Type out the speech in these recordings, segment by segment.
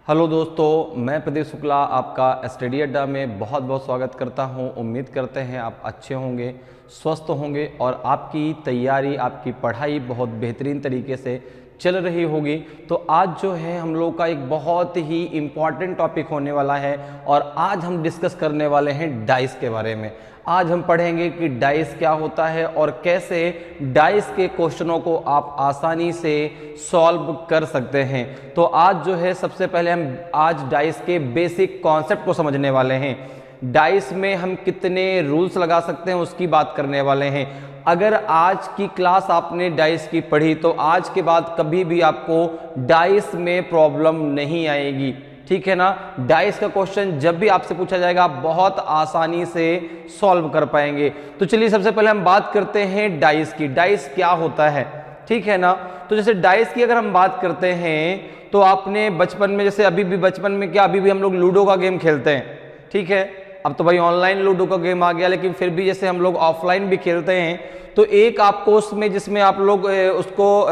Hello दोस्तों, मैं प्रदीप शुक्ला आपका स्टडी अड्डा में बहुत बहुत स्वागत करता हूं। उम्मीद करते हैं आप अच्छे होंगे, स्वस्थ होंगे और आपकी तैयारी, आपकी पढ़ाई बहुत बेहतरीन तरीके से चल रही होगी। तो आज जो है हम लोग का एक बहुत ही इम्पॉर्टेंट टॉपिक होने वाला है और आज हम डिस्कस करने वाले हैं डाइस के बारे में। आज हम पढ़ेंगे कि डाइस क्या होता है और कैसे डाइस के क्वेश्चनों को आप आसानी से सॉल्व कर सकते हैं। तो आज जो है सबसे पहले हम आज डाइस के बेसिक कॉन्सेप्ट को समझने वाले हैं। डाइस में हम कितने रूल्स लगा सकते हैं उसकी बात करने वाले हैं। अगर आज की क्लास आपने डाइस की पढ़ी तो आज के बाद कभी भी आपको डाइस में प्रॉब्लम नहीं आएगी, ठीक है ना। डाइस का क्वेश्चन जब भी आपसे पूछा जाएगा आप बहुत आसानी से सॉल्व कर पाएंगे। तो चलिए सबसे पहले हम बात करते हैं डाइस की। डाइस क्या होता है, ठीक है ना। तो जैसे डाइस की अगर हम बात करते हैं तो आपने बचपन में, जैसे अभी भी बचपन में क्या, अभी भी हम लोग लूडो का गेम खेलते हैं, ठीक है। अब तो भाई ऑनलाइन लूडो का गेम आ गया, लेकिन फिर भी जैसे हम लोग ऑफलाइन भी खेलते हैं तो एक आपको उसमें, जिसमें आप लोग उसको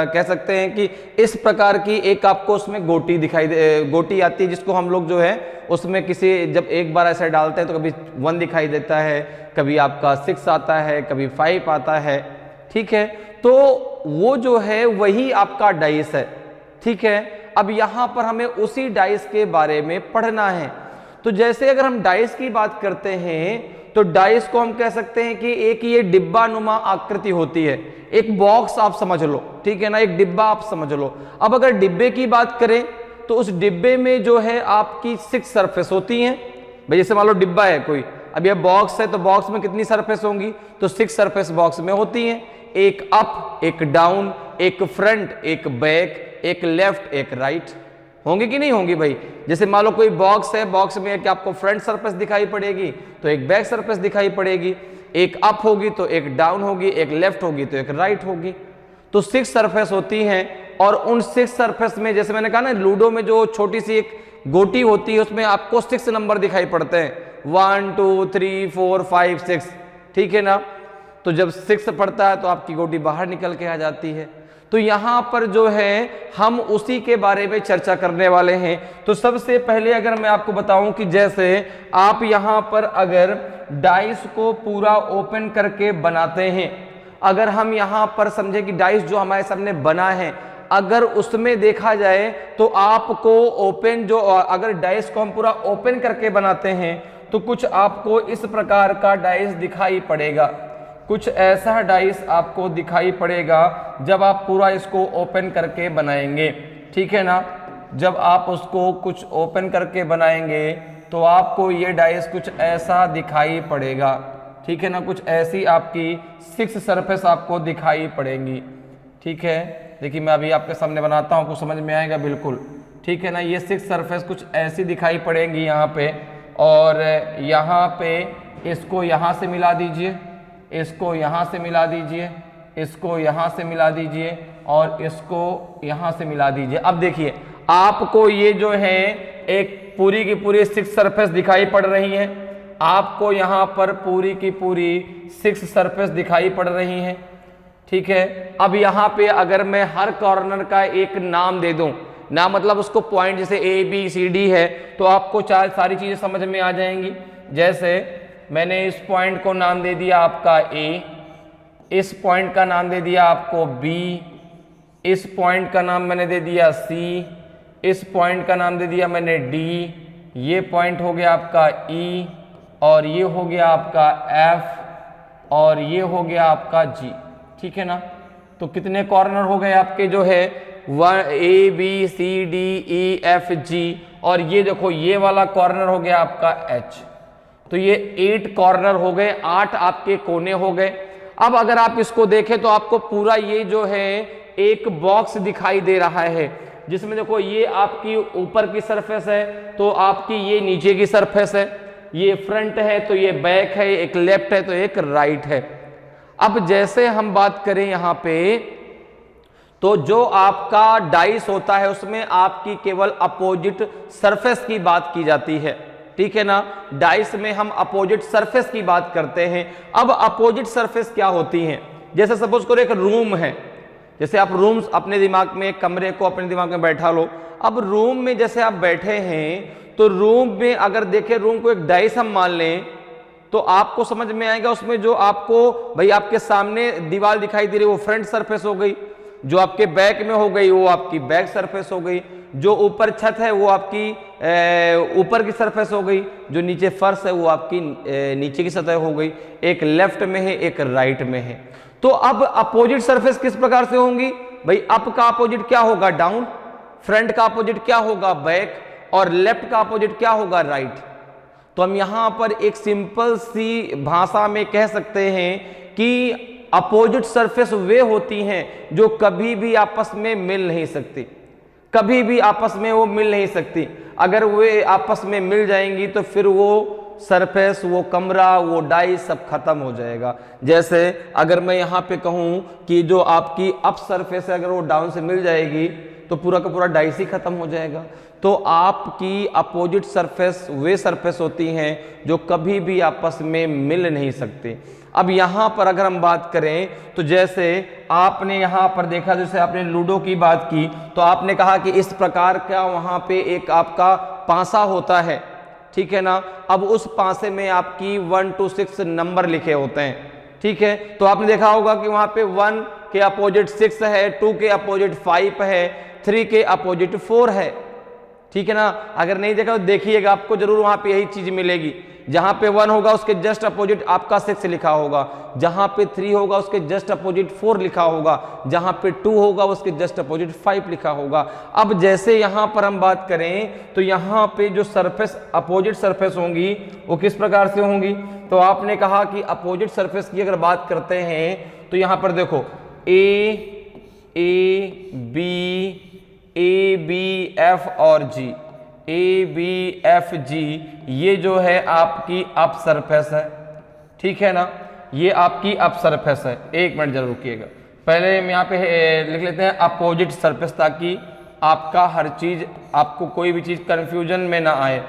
कह सकते हैं कि इस प्रकार की एक आपको उसमें गोटी आती है, जिसको हम लोग जो है उसमें किसी, जब एक बार ऐसे डालते हैं तो कभी 1 दिखाई देता है, कभी आपका 6 आता है, कभी 5 आता है, ठीक है। तो वो जो है वही आपका डाइस है, ठीक है। अब यहाँ पर हमें उसी डाइस के बारे में पढ़ना है। तो जैसे अगर हम डाइस की बात करते हैं तो डाइस को हम कह सकते हैं कि एक ये डिब्बा नुमा आकृति होती है, एक बॉक्स आप समझ लो, ठीक है ना, एक डिब्बा आप समझ लो। अब अगर डिब्बे की बात करें तो उस डिब्बे में जो है आपकी 6 सरफेस होती हैं। भाई जैसे मान लो डिब्बा है कोई, अब ये बॉक्स है तो बॉक्स में कितनी सरफेस होंगी, तो 6 सरफेस बॉक्स में होती हैं। एक अप, एक डाउन, एक फ्रंट, एक बैक, एक लेफ्ट, एक राइट, होंगी कि नहीं होंगी भाई। जैसे मान लो कोई बॉक्स है, बॉक्स में एक आपको फ्रंट सरफेस दिखाई पड़ेगी तो एक बैक सरफेस दिखाई पड़ेगी, एक अप होगी तो एक डाउन होगी, एक लेफ्ट होगी तो एक राइट होगी। तो 6 सरफेस होती हैं और उन 6 सरफेस में, जैसे मैंने कहा ना, लूडो में जो छोटी सी एक गोटी होती है उसमें आपको 6 नंबर दिखाई पड़ते हैं, 1 2 3 4 5 6, ठीक है ना। तो जब 6 पड़ता है तो आपकी गोटी बाहर निकल के आ जाती है। तो यहाँ पर जो है हम उसी के बारे में चर्चा करने वाले हैं। तो सबसे पहले अगर मैं आपको बताऊं कि जैसे आप यहाँ पर अगर डाइस को पूरा ओपन करके बनाते हैं, अगर हम यहाँ पर समझे कि डाइस जो हमारे सामने बना है, अगर उसमें देखा जाए तो आपको ओपन जो, अगर डाइस को हम पूरा ओपन करके बनाते हैं तो कुछ आपको इस प्रकार का डाइस दिखाई पड़ेगा, कुछ ऐसा डाइस आपको दिखाई पड़ेगा जब आप पूरा इसको ओपन करके बनाएंगे, ठीक है ना। जब आप उसको कुछ ओपन करके बनाएंगे तो आपको ये डाइस कुछ ऐसा दिखाई पड़ेगा, ठीक है ना। कुछ ऐसी आपकी 6 सरफेस आपको दिखाई पड़ेंगी, ठीक है। देखिए मैं अभी आपके सामने बनाता हूँ, कुछ समझ में आएगा बिल्कुल, ठीक है ना। ये 6 सरफेस कुछ ऐसी दिखाई पड़ेंगी यहाँ पे, और यहाँ पे इसको यहाँ से मिला दीजिए, इसको यहाँ से मिला दीजिए, इसको यहाँ से मिला दीजिए और इसको यहाँ से मिला दीजिए। अब देखिए आपको ये जो है एक पूरी की पूरी 6 सरफेस दिखाई पड़ रही है, आपको यहाँ पर पूरी की पूरी 6 सरफेस दिखाई पड़ रही हैं, ठीक है। अब यहाँ पे अगर मैं हर कॉर्नर का एक नाम दे दूं, ना मतलब उसको पॉइंट, जैसे ABCD है तो आपको सारी चीजें समझ में आ जाएंगी। जैसे मैंने इस पॉइंट को नाम दे दिया आपका A, इस पॉइंट का नाम दे दिया आपको B, इस पॉइंट का नाम मैंने दे दिया C, इस पॉइंट का नाम दे दिया मैंने D, ये पॉइंट हो गया आपका E, और ये हो गया आपका F, और ये हो गया आपका G, ठीक है ना। तो कितने कॉर्नर हो गए आपके जो है, ABCDEFG, और ये देखो ये वाला कॉर्नर हो गया आपका H। तो ये 8 कॉर्नर हो गए, 8 आपके कोने हो गए। अब अगर आप इसको देखें तो आपको पूरा ये जो है एक बॉक्स दिखाई दे रहा है, जिसमें देखो ये आपकी ऊपर की सरफेस है तो आपकी ये नीचे की सरफेस है, ये फ्रंट है तो ये बैक है, एक लेफ्ट है तो एक राइट है। अब जैसे हम बात करें यहाँ पे, तो जो आपका डाइस होता है उसमें आपकी केवल अपोजिट सरफेस की बात की जाती है, ठीक है ना। डाइस में हम अपोजिट सरफेस की बात करते हैं। अब अपोजिट सरफेस क्या होती हैं, जैसे सपोज करो एक रूम है, जैसे आप रूम्स अपने दिमाग में, कमरे को अपने दिमाग में बैठा लो। अब रूम में जैसे आप बैठे हैं तो रूम में अगर देखें, रूम को एक डाइस हम मान लें तो आपको समझ में आएगा उसमें जो आपको भाई आपके सामने दीवार दिखाई दे रही है वो फ्रंट सरफेस हो गई, जो आपके बैक में हो गई वो आपकी बैक सरफेस हो गई, जो ऊपर छत है वो आपकी ऊपर की सरफेस हो गई, जो नीचे फर्श है वो आपकी नीचे की सतह हो गई। एक लेफ्ट में है, एक राइट में है। तो अब अपोजिट सरफेस किस प्रकार से होंगी भाई? अप का अपोजिट क्या होगा? डाउन। फ्रंट का अपोजिट क्या होगा? बैक। और लेफ्ट का अपोजिट क्या होगा? राइट। तो हम यहां पर एक सिंपल सी भाषा में कह सकते हैं कि अपोजिट सरफेस वे होती हैं जो कभी भी आपस में मिल नहीं सकती, कभी भी आपस में वो मिल नहीं सकती। अगर वे आपस में मिल जाएंगी तो फिर वो सरफेस, वो कमरा, वो डाइस सब खत्म हो जाएगा। जैसे अगर मैं यहाँ पे कहूँ कि जो आपकी अप सरफेस है अगर वो डाउन से मिल जाएगी तो पूरा का पूरा डाइस ही खत्म हो जाएगा। तो आपकी अपोजिट सरफेस वे सरफेस होती हैं जो कभी भी आपस में मिल नहीं सकती। अब यहाँ पर अगर हम बात करें तो जैसे आपने यहाँ पर देखा, जैसे आपने लूडो की बात की तो आपने कहा कि इस प्रकार का वहाँ पे एक आपका पासा होता है, ठीक है ना। अब उस पासे में आपकी 1 to 6 नंबर लिखे होते हैं, ठीक है। तो आपने देखा होगा कि वहाँ पे 1 के अपोजिट 6 है, 2 के अपोजिट 5 है, 3 के अपोजिट 4 है, ठीक है ना। अगर नहीं देखा तो देखिएगा, आपको जरूर वहां पे यही चीज मिलेगी। जहां पे 1 होगा उसके जस्ट अपोजिट आपका 6 लिखा होगा, जहां पे 3 होगा उसके जस्ट अपोजिट 4 लिखा होगा, जहां पे 2 होगा उसके जस्ट अपोजिट 5 लिखा होगा। अब जैसे यहां पर हम बात करें तो यहां पे जो सरफेस अपोजिट सरफेस होंगी वो किस प्रकार से होंगी? तो आपने कहा कि अपोजिट सरफेस की अगर बात करते हैं तो यहां पर देखो ए बी एफ और जी, ए बी एफ जी, ये जो है आपकी अप सरफेस है, ठीक है ना। ये आपकी अप सरफेस है। एक मिनट जरूर रुकिएगा, पहले हम यहाँ पे लिख लेते हैं अपोजिट सरफेस ताकि आपका हर चीज, आपको कोई भी चीज कंफ्यूजन में ना आए।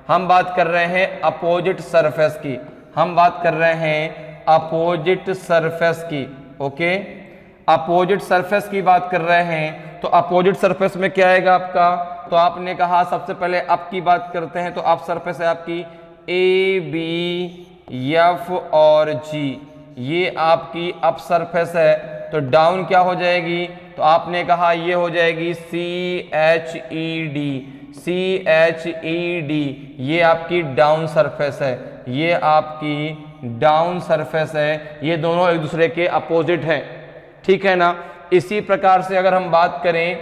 हम बात कर रहे हैं अपोजिट सरफेस की, हम बात कर रहे हैं अपोजिट सरफेस की, ओके। अपोजिट सरफेस की बात कर रहे हैं तो अपोजिट सरफेस में क्या आएगा आपका? तो आपने कहा सबसे पहले अप की बात करते हैं तो अप सरफेस है आपकी ए बी एफ और जी, ये आपकी अप सरफेस है। तो डाउन क्या हो जाएगी? तो आपने कहा ये हो जाएगी C H E D, C H E D, ये आपकी डाउन सरफेस है, ये आपकी डाउन सरफेस है। ये दोनों एक दूसरे के अपोजिट हैं, ठीक है ना। इसी प्रकार से अगर हम बात करें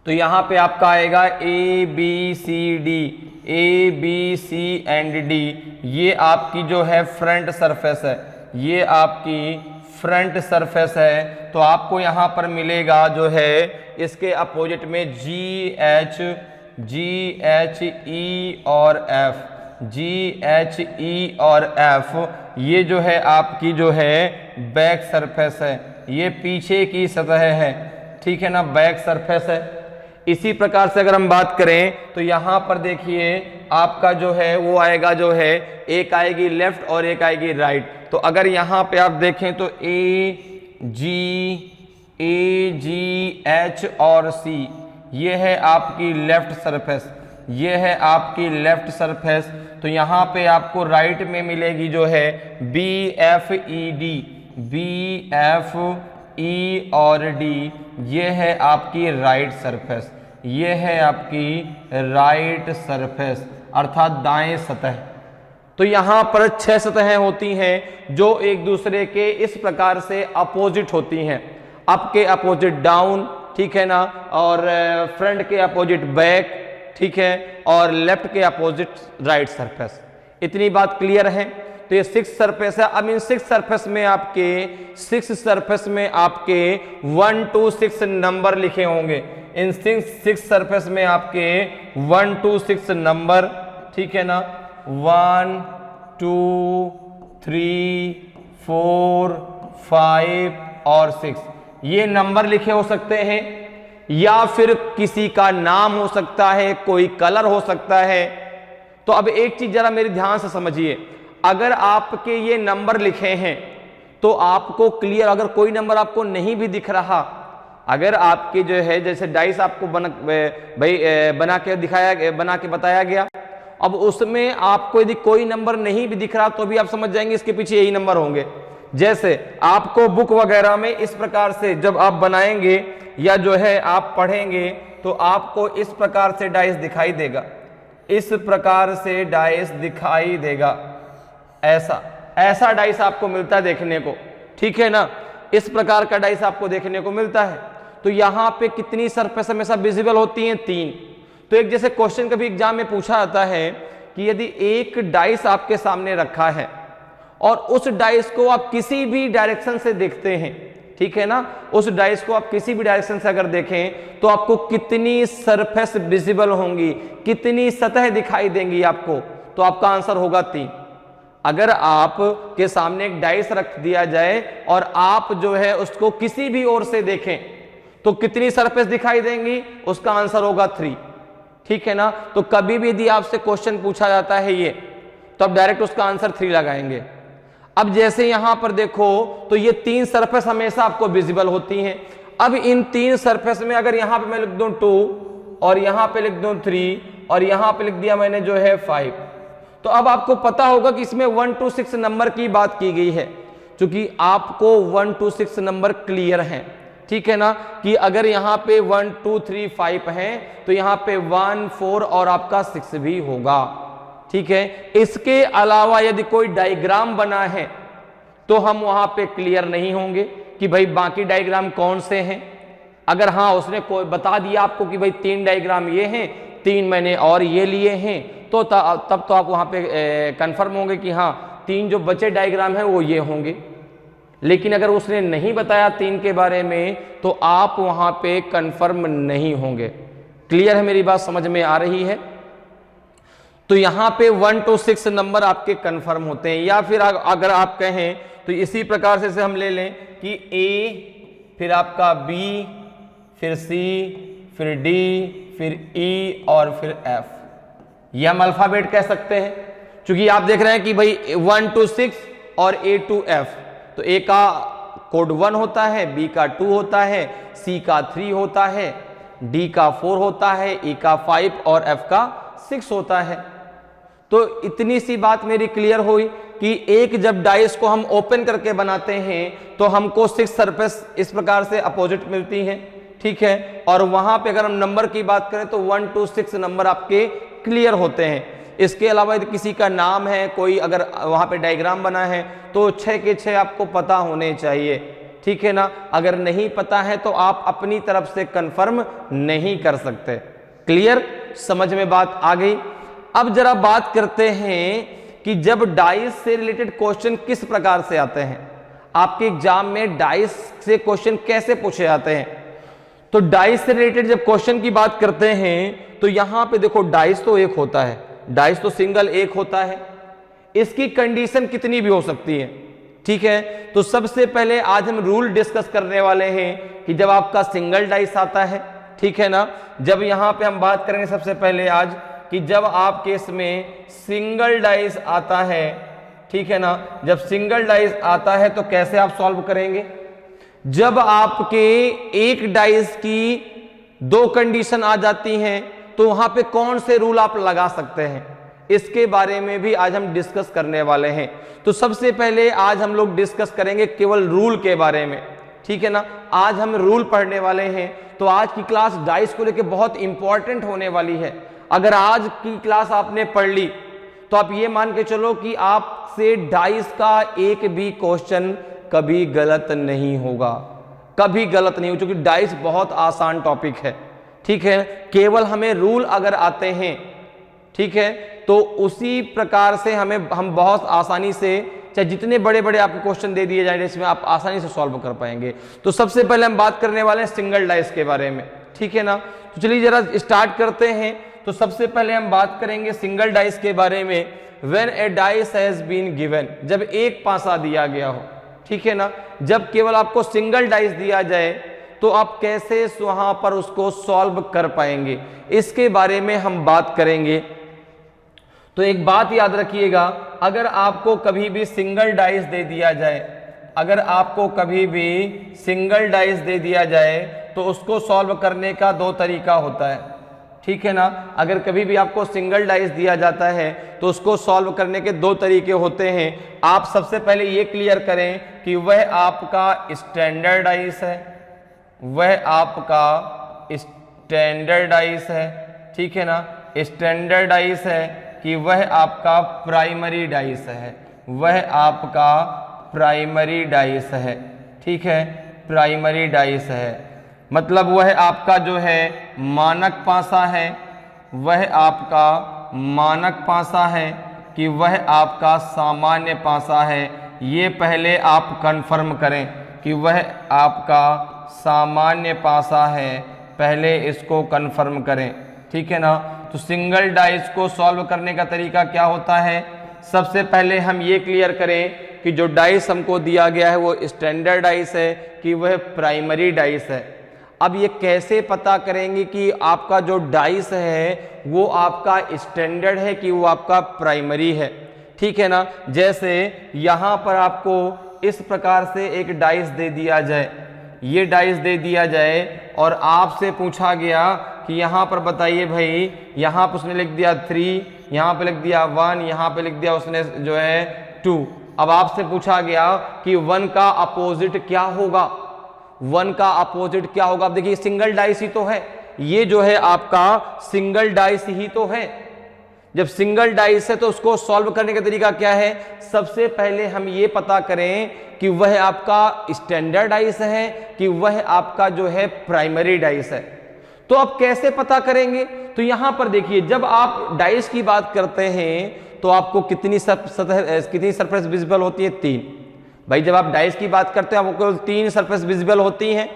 तो यहां पे आपका आएगा A B C D, A B C and D, ये आपकी जो है फ्रंट सरफेस है, ये आपकी फ्रंट सरफेस है। तो आपको यहां पर मिलेगा जो है इसके अपोजिट में जी एच ई और एफ, जी एच ई और एफ, ये जो है आपकी जो है बैक सरफेस है, ये पीछे की सतह है, ठीक है ना, बैक सरफेस है। इसी प्रकार से अगर हम बात करें तो यहां पर देखिए आपका जो है वो आएगा, जो है एक आएगी लेफ्ट और एक आएगी राइट। तो अगर यहां पे आप देखें तो ए जी एच और सी, ये है आपकी लेफ्ट सरफेस, ये है आपकी लेफ्ट सरफेस। तो यहां पे आपको राइट में मिलेगी जो है B F E D, B F E और डी, ये है आपकी राइट सरफेस, ये है आपकी राइट सरफेस अर्थात दाएं सतह। तो यहां पर 6 सतहें होती हैं जो एक दूसरे के इस प्रकार से अपोजिट होती हैं। अप के अपोजिट डाउन, ठीक है ना, और फ्रंट के अपोजिट बैक, ठीक है, और लेफ्ट के अपोजिट राइट सरफेस। इतनी बात क्लियर है। तो ये 6 सरफेस है। अब इन 6 सरफेस में आपके 6 सरफेस में आपके 1 to 6 नंबर लिखे होंगे। इन 6 सरफेस में आपके 1 to 6 नंबर, ठीक है ना, 1 2 3 4 5 और 6, ये नंबर लिखे हो सकते हैं या फिर किसी का नाम हो सकता है, कोई कलर हो सकता है। तो अब एक चीज जरा मेरे ध्यान से समझिए, अगर आपके ये नंबर लिखे हैं तो आपको क्लियर, अगर कोई नंबर आपको नहीं भी दिख रहा, अगर आपके जो है जैसे डाइस आपको बना के बताया गया, अब उसमें आपको यदि कोई नंबर नहीं भी दिख रहा तो भी आप समझ जाएंगे इसके पीछे यही नंबर होंगे। जैसे आपको बुक वगैरह में इस प्रकार से जब आप बनाएंगे या जो है आप पढ़ेंगे तो आपको इस प्रकार से डाइस दिखाई देगा, इस प्रकार से डाइस दिखाई देगा, ऐसा डाइस आपको मिलता है देखने को, ठीक है ना, इस प्रकार का डाइस आपको देखने को मिलता है। तो यहां पे कितनी सरफेस हमेशा विजिबल होती हैं? 3। तो एक जैसे क्वेश्चन कभी एग्जाम में पूछा जाता है कि यदि एक डाइस आपके सामने रखा है और उस डाइस को आप किसी भी डायरेक्शन से देखते हैं, ठीक है ना, उस डाइस को आप किसी भी डायरेक्शन से अगर देखें तो आपको कितनी सरफेस विजिबल होंगी, कितनी सतह दिखाई देंगी आपको? तो आपका आंसर होगा 3। अगर आप के सामने एक डाइस रख दिया जाए और आप जो है उसको किसी भी ओर से देखें तो कितनी सरफेस दिखाई देंगी? उसका आंसर होगा 3, ठीक है ना। तो कभी भी यदि आपसे क्वेश्चन पूछा जाता है ये, तो आप डायरेक्ट उसका आंसर 3 लगाएंगे। अब जैसे यहां पर देखो तो ये 3 सरफेस हमेशा आपको विजिबल होती हैं। अब इन 3 सरफेस में अगर यहां पे मैं लिख दूं 2 और यहां पे लिख दूं 3 और यहां पे लिख दिया मैंने जो है 5, तो अब आपको पता होगा कि इसमें 1 to 6 नंबर की बात की गई है, क्योंकि आपको 1 to 6 नंबर क्लियर हैं, ठीक है ना, कि अगर यहां पे 1 2 3 5 हैं तो यहां पे 1 4 और आपका 6 भी होगा, ठीक है। इसके अलावा यदि कोई डायग्राम बना है तो हम वहां पे क्लियर नहीं होंगे कि भाई बाकी डायग्राम कौन से हैं। अगर हाँ उसने कोई बता दिया आपको कि भाई 3 डायग्राम ये हैं, 3 मैंने और ये लिए हैं, तो तब तो आप वहां पे कंफर्म होंगे कि हाँ 3 जो बचे डायग्राम हैं वो ये होंगे। लेकिन अगर उसने नहीं बताया 3 के बारे में तो आप वहां पे कंफर्म नहीं होंगे। क्लियर है मेरी बात, समझ में आ रही है? तो यहां पे 1 to 6 नंबर आपके कंफर्म होते हैं। या फिर अगर आप कहें तो इसी प्रकार से हम ले लें कि A, फिर आपका B, फिर C, फिर D, फिर E और फिर F, ये हम अल्फाबेट कह सकते हैं, क्योंकि आप देख रहे हैं कि भाई 1 to 6 और A to F, तो A का कोड 1 होता है, B का 2 होता है, C का 3 होता है, D का 4 होता है, E का 5 और F का 6 होता है। तो इतनी सी बात मेरी क्लियर हुई कि एक जब डाइस को हम ओपन करके बनाते हैं तो हमको 6 सरफेस इस प्रकार से अपोजिट मिलती हैं, ठीक है। और वहां पे अगर हम नंबर की बात करें तो 1 to 6 नंबर आपके क्लियर होते हैं। इसके अलावा यदि किसी का नाम है, कोई अगर वहां पे डायग्राम बना है तो 6 के 6 आपको पता होने चाहिए, ठीक है ना। अगर नहीं पता है तो आप अपनी तरफ से कंफर्म नहीं कर सकते। क्लियर, समझ में बात आ गई? अब जरा बात करते हैं कि जब डाइस से रिलेटेड क्वेश्चन किस प्रकार से आते हैं, आपके एग्जाम में डाइस से क्वेश्चन कैसे पूछे जाते हैं। तो डाइस से रिलेटेड जब क्वेश्चन की बात करते हैं तो यहां पे देखो डाइस तो एक होता है, डाइस तो सिंगल एक होता है, इसकी कंडीशन कितनी भी हो सकती है, ठीक है। तो सबसे पहले आज हम रूल डिस्कस करने वाले हैं कि जब आपका सिंगल डाइस आता है, ठीक है ना, जब यहां पे हम बात करेंगे सबसे पहले आज कि जब आपके इसमें सिंगल डाइस आता है, ठीक है ना, जब सिंगल डाइस आता है तो कैसे आप सॉल्व करेंगे। जब आपके एक डाइस की 2 कंडीशन आ जाती हैं तो वहां पे कौन से रूल आप लगा सकते हैं, इसके बारे में भी आज हम डिस्कस करने वाले हैं। तो सबसे पहले आज हम लोग डिस्कस करेंगे केवल रूल के बारे में, ठीक है ना। आज हम रूल पढ़ने वाले हैं, तो आज की क्लास डाइस को लेकर बहुत इंपॉर्टेंट होने वाली है। अगर आज की क्लास आपने पढ़ ली तो आप ये मान के चलो कि आपसे डाइस का एक भी क्वेश्चन कभी गलत नहीं होगा, कभी गलत नहीं होगा, क्योंकि डाइस बहुत आसान टॉपिक है, ठीक है। केवल हमें रूल अगर आते हैं, ठीक है, तो उसी प्रकार से हम बहुत आसानी से, चाहे जितने बड़े बड़े आपको क्वेश्चन दे दिए जाए इसमें आप आसानी से सॉल्व कर पाएंगे। तो सबसे पहले हम बात करने वाले हैं सिंगल डाइस के बारे में, ठीक है ना। तो चलिए जरा स्टार्ट करते हैं। तो सबसे पहले हम बात करेंगे सिंगल डाइस के बारे में। When a dice has been given, जब एक पासा दिया गया हो, ठीक है ना, जब केवल आपको सिंगल डाइस दिया जाए तो आप कैसे वहां पर उसको सॉल्व कर पाएंगे, इसके बारे में हम बात करेंगे। तो एक बात याद रखिएगा, अगर आपको कभी भी सिंगल डाइस दे दिया जाए अगर आपको कभी भी सिंगल डाइस दे दिया जाए तो उसको सॉल्व करने का दो तरीका होता है, ठीक है ना। अगर कभी भी आपको सिंगल डाइस दिया जाता है तो उसको सॉल्व करने के दो तरीके होते हैं। आप सबसे पहले ये क्लियर करें कि वह आपका स्टैंडर्ड डाइस है, वह आपका स्टैंडर्ड डाइस है, ठीक है ना, स्टैंडर्ड डाइस है कि वह आपका प्राइमरी डाइस है, वह आपका प्राइमरी डाइस है, ठीक है, प्राइमरी डाइस है। मतलब वह आपका जो है मानक पासा है, वह आपका मानक पासा है कि वह आपका सामान्य पासा है। ये पहले आप कंफर्म करें कि वह आपका सामान्य पासा है, पहले इसको कंफर्म करें, ठीक है ना। तो सिंगल डाइस को सॉल्व करने का तरीका क्या होता है, सबसे पहले हम ये क्लियर करें कि जो डाइस हमको दिया गया है वो स्टैंडर्ड डाइस है कि वह प्राइमरी डाइस है। अब ये कैसे पता करेंगे कि आपका जो डाइस है वो आपका स्टैंडर्ड है कि वो आपका प्राइमरी है, ठीक है ना। जैसे यहाँ पर आपको इस प्रकार से एक डाइस दे दिया जाए, ये डाइस दे दिया जाए और आपसे पूछा गया कि यहाँ पर बताइए भाई, यहाँ पर उसने लिख दिया 3, यहाँ पे लिख दिया 1, यहाँ पे लिख दिया उसने जो है 2। अब आपसे पूछा गया कि 1 का अपोजिट क्या होगा, 1 का अपोजिट क्या होगा। अब देखिए सिंगल डाइस ही तो है, ये जो है आपका सिंगल डाइस ही तो है। जब सिंगल डाइस है तो उसको सॉल्व करने का तरीका क्या है, सबसे पहले हम ये पता करें कि वह आपका स्टैंडर्ड डाइस है कि वह आपका जो है प्राइमरी डाइस है। तो अब कैसे पता करेंगे, तो यहां पर देखिए जब आप डाइस की बात करते हैं तो आपको कितनी सरफेस विजिबल होती है, 3। भाई जब आप डाइस की बात करते हैं आपको 3 सरफेस विजिबल होती हैं।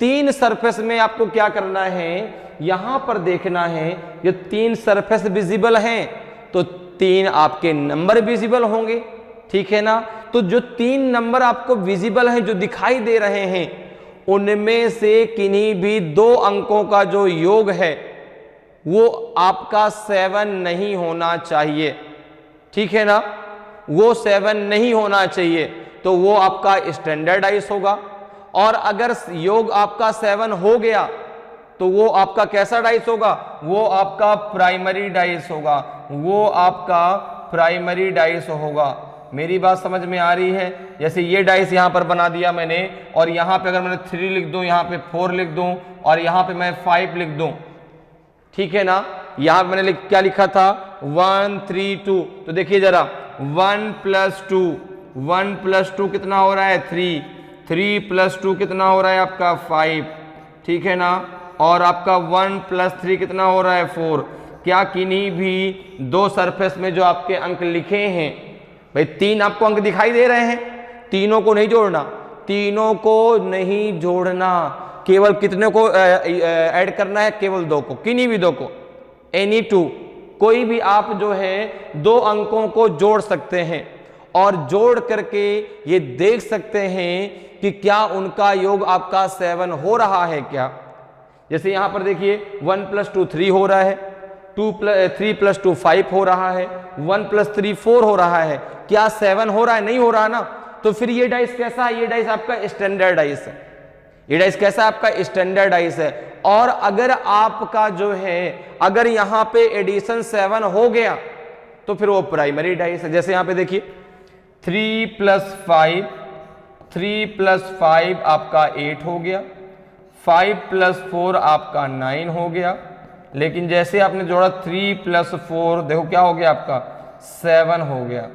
3 सरफेस में आपको क्या करना है, यहां पर देखना है ये 3 सरफेस विजिबल हैं तो 3 आपके नंबर विजिबल होंगे, ठीक है ना। तो जो 3 नंबर आपको विजिबल हैं, जो दिखाई दे रहे हैं, उनमें से किन्हीं भी 2 अंकों का जो योग है वो आपका 7 नहीं होना चाहिए, ठीक है ना, वो 7 नहीं होना चाहिए, तो वो आपका स्टैंडर्ड डाइस होगा। और अगर योग आपका 7 हो गया तो वो आपका कैसा डाइस होगा, वो आपका प्राइमरी डाइस होगा, वो आपका प्राइमरी डाइस होगा। मेरी बात समझ में आ रही है। जैसे ये डाइस यहां पर बना दिया मैंने और यहां पे अगर मैंने 3 लिख दूं, यहां पे 4 लिख दूं और यहां पे मैं 5 लिख दूं, ठीक है ना। यहां पे मैंने क्या लिखा था 1 3 2, तो देखिए जरा 1 + 2, 1 + 2 कितना हो रहा है 3, 3 + 2 कितना हो रहा है आपका 5, ठीक है ना। और आपका 1 + 3 कितना हो रहा है 4। क्या किन्हीं भी 2 सरफेस में जो आपके अंक लिखे हैं, भाई 3 आपको अंक दिखाई दे रहे हैं, तीनों को नहीं जोड़ना, तीनों को नहीं जोड़ना, केवल कितने को ऐड करना है, केवल 2 को, किन्हीं भी 2 को, एनी 2, कोई भी आप जो है 2 अंकों को जोड़ सकते हैं और जोड़ करके ये देख सकते हैं कि क्या उनका योग आपका 7 हो रहा है क्या। जैसे यहां पर देखिए 1 + 2 3 हो रहा है, 3 + 2 5 हो रहा है, 1 + 3 4 हो रहा है, क्या 7 हो रहा है, नहीं हो रहा ना। तो फिर ये डाइस कैसा है, ये डाइस आपका स्टैंडर्ड डाइस है, ये डाइस कैसा है आपका स्टैंडर्ड डाइस है। और अगर आपका जो है अगर यहां पे एडिशन 7 हो गया तो फिर वो प्राइमरी डाइस है। जैसे यहां पे देखिए 3 + 5, 3 + 5 आपका 8 हो गया, 5 + 4 आपका 9 हो गया, लेकिन जैसे आपने जोड़ा 3 + 4 देखो क्या हो गया आपका 7 हो गया।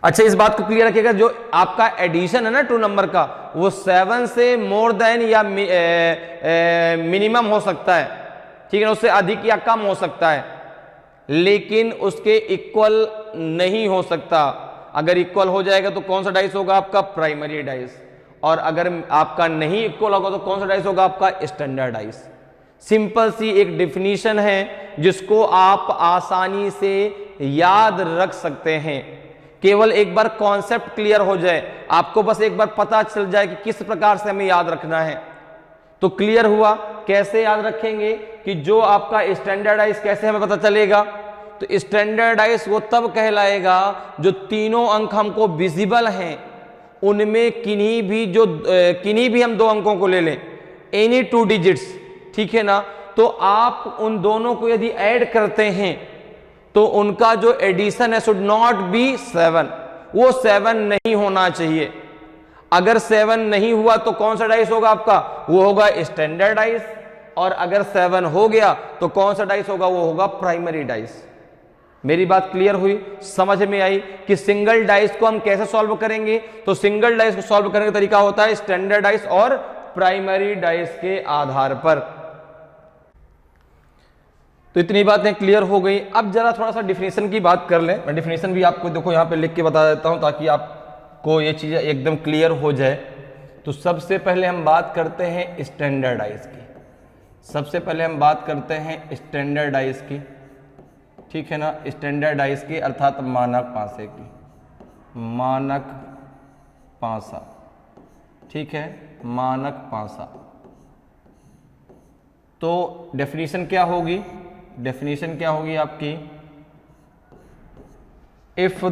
अच्छा इस बात को क्लियर रखिएगा, जो आपका एडिशन है ना 2 नंबर का, वो 7 से मोर देन या मिनिमम हो सकता है, ठीक है ना, उससे अधिक या कम हो सकता है, लेकिन उसके इक्वल नहीं हो सकता। अगर इक्वल हो जाएगा तो कौन सा डाइस होगा आपका प्राइमरी डाइस, और अगर आपका नहीं इक्वल होगा तो कौन सा डाइस होगा आपका स्टैंडर्ड डाइस। सिंपल सी एक डिफिनीशन है जिसको आप आसानी से याद रख सकते हैं। केवल एक बार कॉन्सेप्ट क्लियर हो जाए, आपको बस एक बार पता चल जाए कि किस प्रकार से हमें याद रखना है, तो क्लियर हुआ। कैसे याद रखेंगे कि जो आपका स्टैंडर्डाइज, कैसे हमें पता चलेगा, तो स्टैंडर्डाइज वो तब कहलाएगा जो तीनों अंक हमको विजिबल हैं, उनमें किन्हीं भी हम दो अंकों को ले लें, एनी टू डिजिट्स, ठीक है ना, तो आप उन दोनों को यदि ऐड करते हैं तो उनका जो एडिशन है शुड नॉट बी 7, वो 7 नहीं होना चाहिए। अगर 7 नहीं हुआ तो कौन सा डाइस होगा आपका, वो होगा स्टैंडर्ड डाइस, और अगर 7 हो गया तो कौन सा डाइस होगा, वो होगा प्राइमरी डाइस। मेरी बात क्लियर हुई, समझ में आई कि सिंगल डाइस को हम कैसे सॉल्व करेंगे। तो सिंगल डाइस को सॉल्व करने का तरीका होता है स्टैंडर्ड डाइस और प्राइमरी डाइस के आधार पर। तो इतनी बातें क्लियर हो गई। अब जरा थोड़ा सा डिफिनेशन की बात कर लें। मैं डिफिनेशन भी आपको देखो यहां पे लिख के बता देता हूं ताकि आपको ये चीजें एकदम क्लियर हो जाए। तो सबसे पहले हम बात करते हैं स्टैंडर्ड डाइस की, सबसे पहले हम बात करते हैं स्टैंडर्ड डाइस की, ठीक है ना, स्टैंडर्ड डाइस की अर्थात मानक पासे की, मानक पासा, ठीक है, मानक पासा। तो डेफिनेशन क्या होगी, डेफिनेशन क्या होगी आपकी, if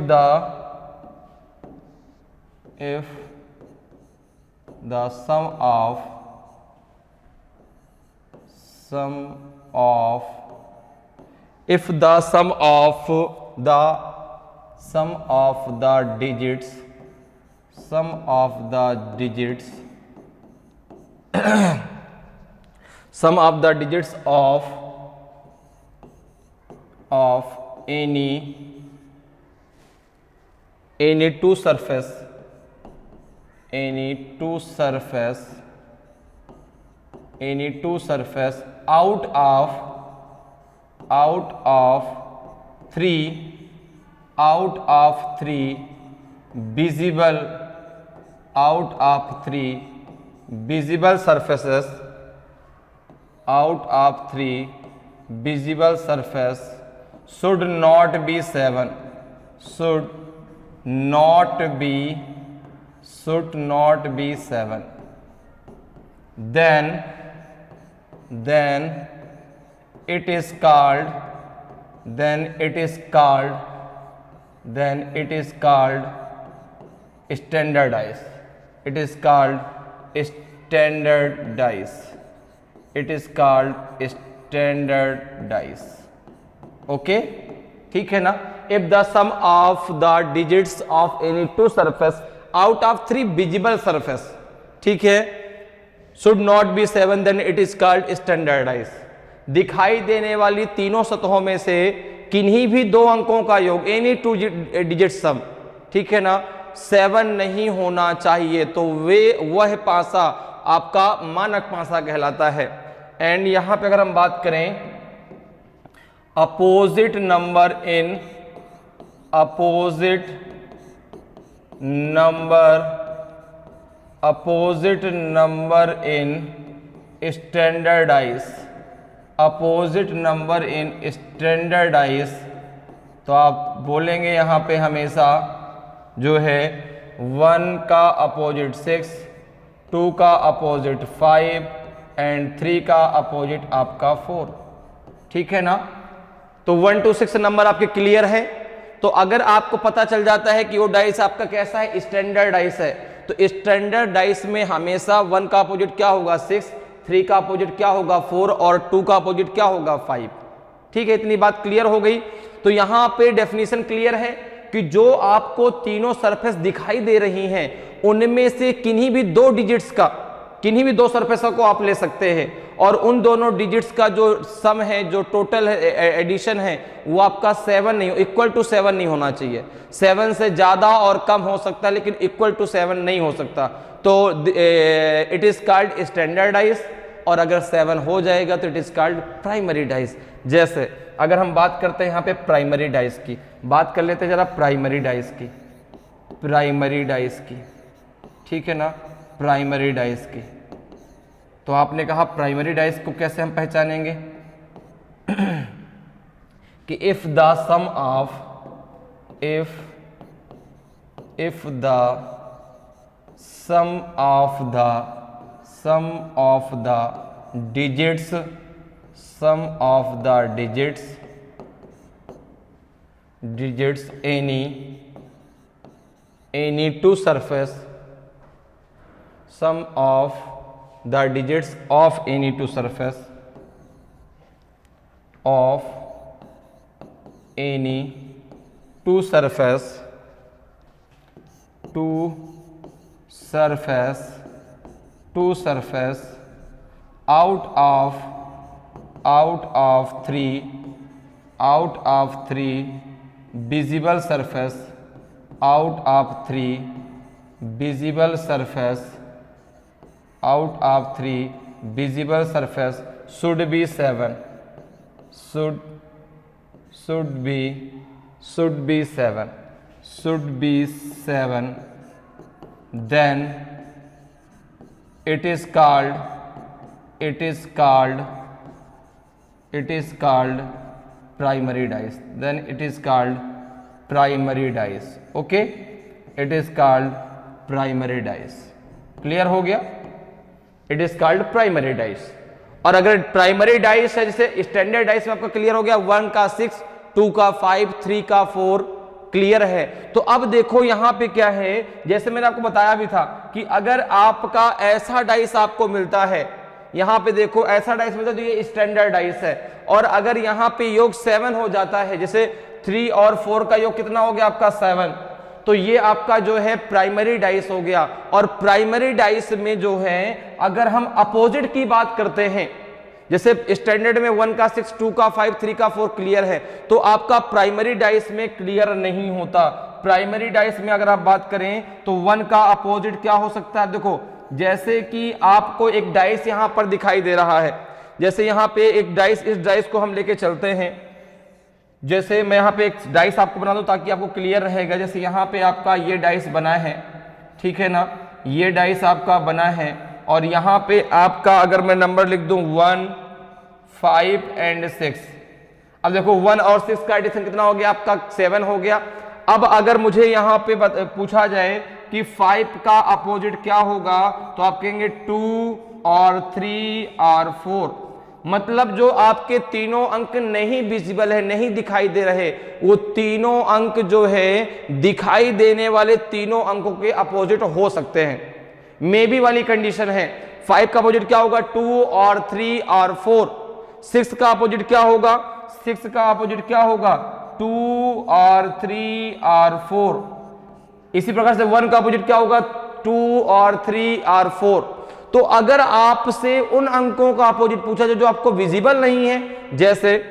the sum of if the sum of the digits sum of the digits sum of the digits of any two surface out of three visible surfaces should not be 7, then it is called standard dice. It is called standard dice. Okay, ठीक है ना। If the sum of the digits of any two surface out of 3 visible surface, ठीक है, should not be 7, then it is called standard dice. दिखाई देने वाली तीनों सतहों में से किन्हीं भी दो अंकों का योग, एनी टू डिजिट सम, ठीक है ना, 7 नहीं होना चाहिए, तो वह पासा आपका मानक पासा कहलाता है। एंड यहां पे अगर हम बात करें opposite number in standard dice, तो आप बोलेंगे यहां पे हमेशा जो है 1 का अपोजिट 6, 2 का अपोजिट 5 एंड 3 का अपोजिट आपका 4, ठीक है ना। तो 1 to 6 नंबर आपके क्लियर है। तो अगर आपको पता चल जाता है कि वो डाइस आपका कैसा है, स्टैंडर्ड डाइस है, तो स्टैंडर्ड डाइस में हमेशा 1 का अपोजिट क्या होगा 6, 3 का अपोजिट क्या होगा 4 और 2 का अपोजिट क्या होगा 5, ठीक है। इतनी बात क्लियर हो गई। तो यहां पे डेफिनेशन क्लियर है कि जो आपको तीनों सरफेस दिखाई दे रही हैं उनमें से किन्हीं भी दो सरफेसों को आप ले सकते हैं, और उन दोनों डिजिट्स का जो सम है, जो टोटल एडिशन है, वो आपका 7 नहीं, इक्वल टू 7 नहीं होना चाहिए। 7 से ज्यादा और कम हो सकता है लेकिन इक्वल टू 7 नहीं हो सकता। तो it is called standard dice, और अगर 7 हो जाएगा तो it is called primary dice. जैसे अगर हम बात करते हैं यहाँ पे प्राइमरी डाइस की, बात कर लेते हैं जरा प्राइमरी डाइस की, ठीक है ना, प्राइमरी डाइस की। तो आपने कहा प्राइमरी डाइस को कैसे हम पहचानेंगे कि if the sum of the digits any two surface sum of the digits of any two surface of any two surface out of three visible surface should be 7 then it is called primary dice. Okay, it is called primary dice. Clear हो गया? It is called primary dice. और अगर primary dice है, जैसे standard dice में आपका clear हो गया, 1 का 6, 2 का 5, 3 का 4 क्लियर है. तो अब देखो यहां पे क्या है, जैसे मैंने आपको बताया भी था कि अगर आपका ऐसा डाइस आपको मिलता है, यहां पे देखो ऐसा डाइस मिलता है तो ये स्टैंडर्ड डाइस है. और अगर यहां पे योग 7 हो जाता है, जैसे 3 और 4 का योग कितना हो गया आपका 7, तो ये आपका जो है प्राइमरी डाइस हो गया. और प्राइमरी डाइस में जो है अगर हम अपोजिट की बात करते हैं, जैसे स्टैंडर्ड में 1 का 6, 2 का 5, 3 का 4 क्लियर है, तो आपका प्राइमरी डाइस में क्लियर नहीं होता. प्राइमरी डाइस में अगर आप बात करें तो 1 का अपोजिट क्या हो सकता है. देखो जैसे कि आपको एक डाइस यहां पर दिखाई दे रहा है, जैसे यहां पे एक डाइस, इस डाइस को हम लेके चलते हैं. जैसे मैं यहाँ पे एक डाइस आपको बना दूं ताकि आपको क्लियर रहेगा. जैसे यहाँ पे आपका ये डाइस बना है, ठीक है ना, ये डाइस आपका बना है. और यहाँ पे आपका अगर मैं नंबर लिख दूं 1, 5 एंड 6. अब देखो 1 और 6 का एडिशन कितना हो गया आपका 7 हो गया. अब अगर मुझे यहाँ पे पूछा जाए कि 5 का अपोजिट क्या होगा, तो आप कहेंगे 2 और 3 और 4. मतलब जो आपके तीनों अंक नहीं विजिबल है, नहीं दिखाई दे रहे, वो तीनों अंक जो है दिखाई देने वाले तीनों अंकों के अपोजिट हो सकते हैं. मे बी वाली कंडीशन है. 5 का अपोजिट क्या होगा 2 और 3 और 4. 6 का अपोजिट क्या होगा, 6 का अपोजिट क्या होगा 2 और 3 और 4. इसी प्रकार से 1 का अपोजिट क्या होगा 2 और 3 और 4. तो अगर आपसे उन अंकों का अपोजिट पूछा जाए जो आपको विजिबल नहीं है, जैसे